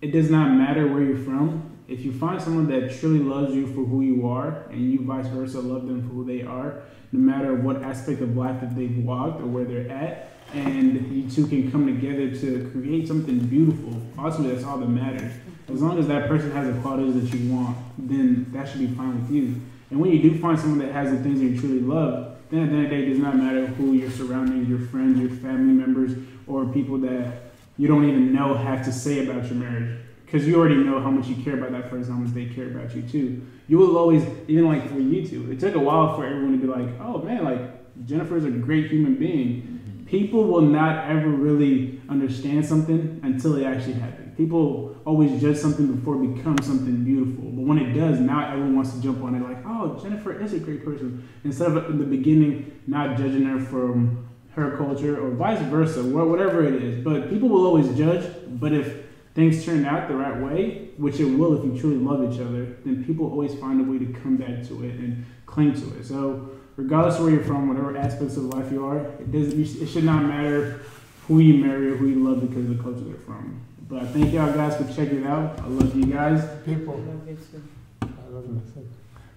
it does not matter where you're from. If you find someone that truly loves you for who you are, and you vice versa love them for who they are, no matter what aspect of life that they've walked or where they're at, and you two can come together to create something beautiful, ultimately that's all that matters. As long as that person has the qualities that you want, then that should be fine with you. And when you do find someone that has the things that you truly love, then at the end of the day, it does not matter who your surroundings, your friends, your family members, or people that you don't even know have to say about your marriage, because you already know how much you care about that person, how much they care about you too. You will always, even like for you two, it took a while for everyone to be like, oh man, like Jennifer's a great human being. People will not ever really understand something until it actually happens. People always judge something before it becomes something beautiful. But when it does, now everyone wants to jump on it like, oh, Jennifer is a great person. Instead of in the beginning not judging her from her culture or vice versa, whatever it is. But people will always judge. But if things turn out the right way, which it will if you truly love each other, then people always find a way to come back to it and cling to it. So regardless of where you're from, whatever aspects of life you are, it should not matter who you marry or who you love because of the culture they're from. But I thank y'all guys for checking it out. I love you guys. People, I love it too. I love myself.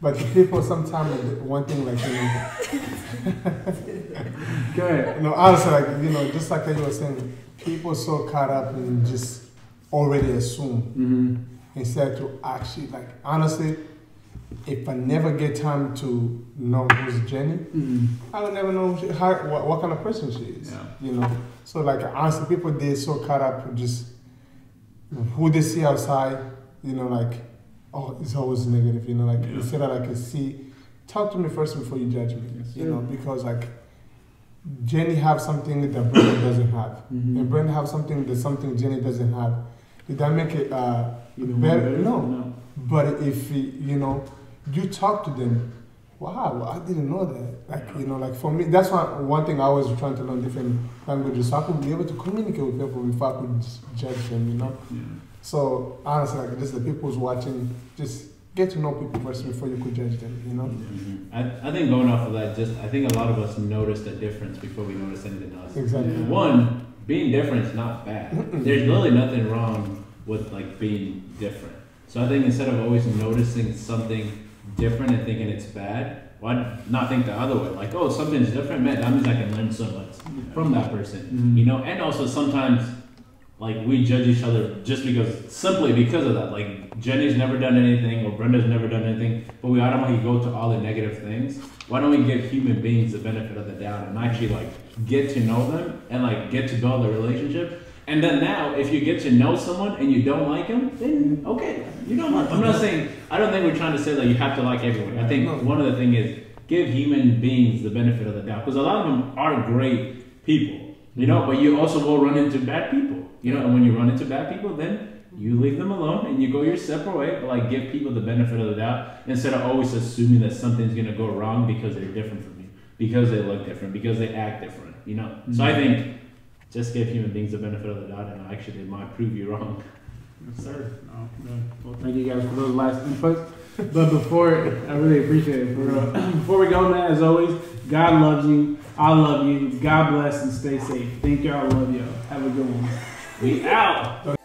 But people sometimes, one thing like, you know, Go ahead. no, honestly, like, you know, just like you were saying, people so caught up in just already assume Mm-hmm. instead to actually, like, honestly, if I never get time to know who's Jenny, Mm-hmm. I will never know what kind of person she is. Yeah. You know, so like honestly, people they so caught up with just who they see outside. You know, like, oh, it's always negative. You know, like Yeah. instead of like talk to me first before you judge me. Yes, You sir. know, because like Jenny have something that Brandon doesn't have, Mm-hmm. and Brandon have something Jenny doesn't have. Did that make it Either one better? No. No. But if you know, you talk to them, wow, I didn't know that. Like, you know, like for me, that's one thing I was trying to learn different languages, so I could be able to communicate with people before I could judge them, you know. Yeah. So honestly, like just the people who's watching, just get to know people first before you could judge them, you know. I think going off of that, I think a lot of us notice the difference before we notice anything else. Exactly. Yeah. One, being different is not bad. There's really nothing wrong with like being different. So I think instead of always noticing something different and thinking it's bad, why not think the other way? Like, oh, something's different, man. That means I can learn so much from that person, you know. And also sometimes, like, we judge each other just simply because of that. Like, Jenny's never done anything, or Brenda's never done anything, but we automatically go to all the negative things. Why don't we give human beings the benefit of the doubt and actually like get to know them and like get to build a relationship? And then now, if you get to know someone and you don't like them, then okay, you don't like them. I'm not saying, I don't think we're trying to say that you have to like everyone. I think one of the things is give human beings the benefit of the doubt, because a lot of them are great people, you know, but you also will run into bad people, you know, and when you run into bad people, then you leave them alone and you go your separate way, but like give people the benefit of the doubt instead of always assuming that something's gonna go wrong because they're different from you, because they look different, because they act different, you know. So I think just give human beings the benefit of the doubt, and actually they might prove you wrong. Yes, sir. Well, thank you guys for those last inputs. But before, I really appreciate it. Before we go, man, as always, God loves you. I love you. God bless and stay safe. Thank y'all. Love y'all. Have a good one. We out.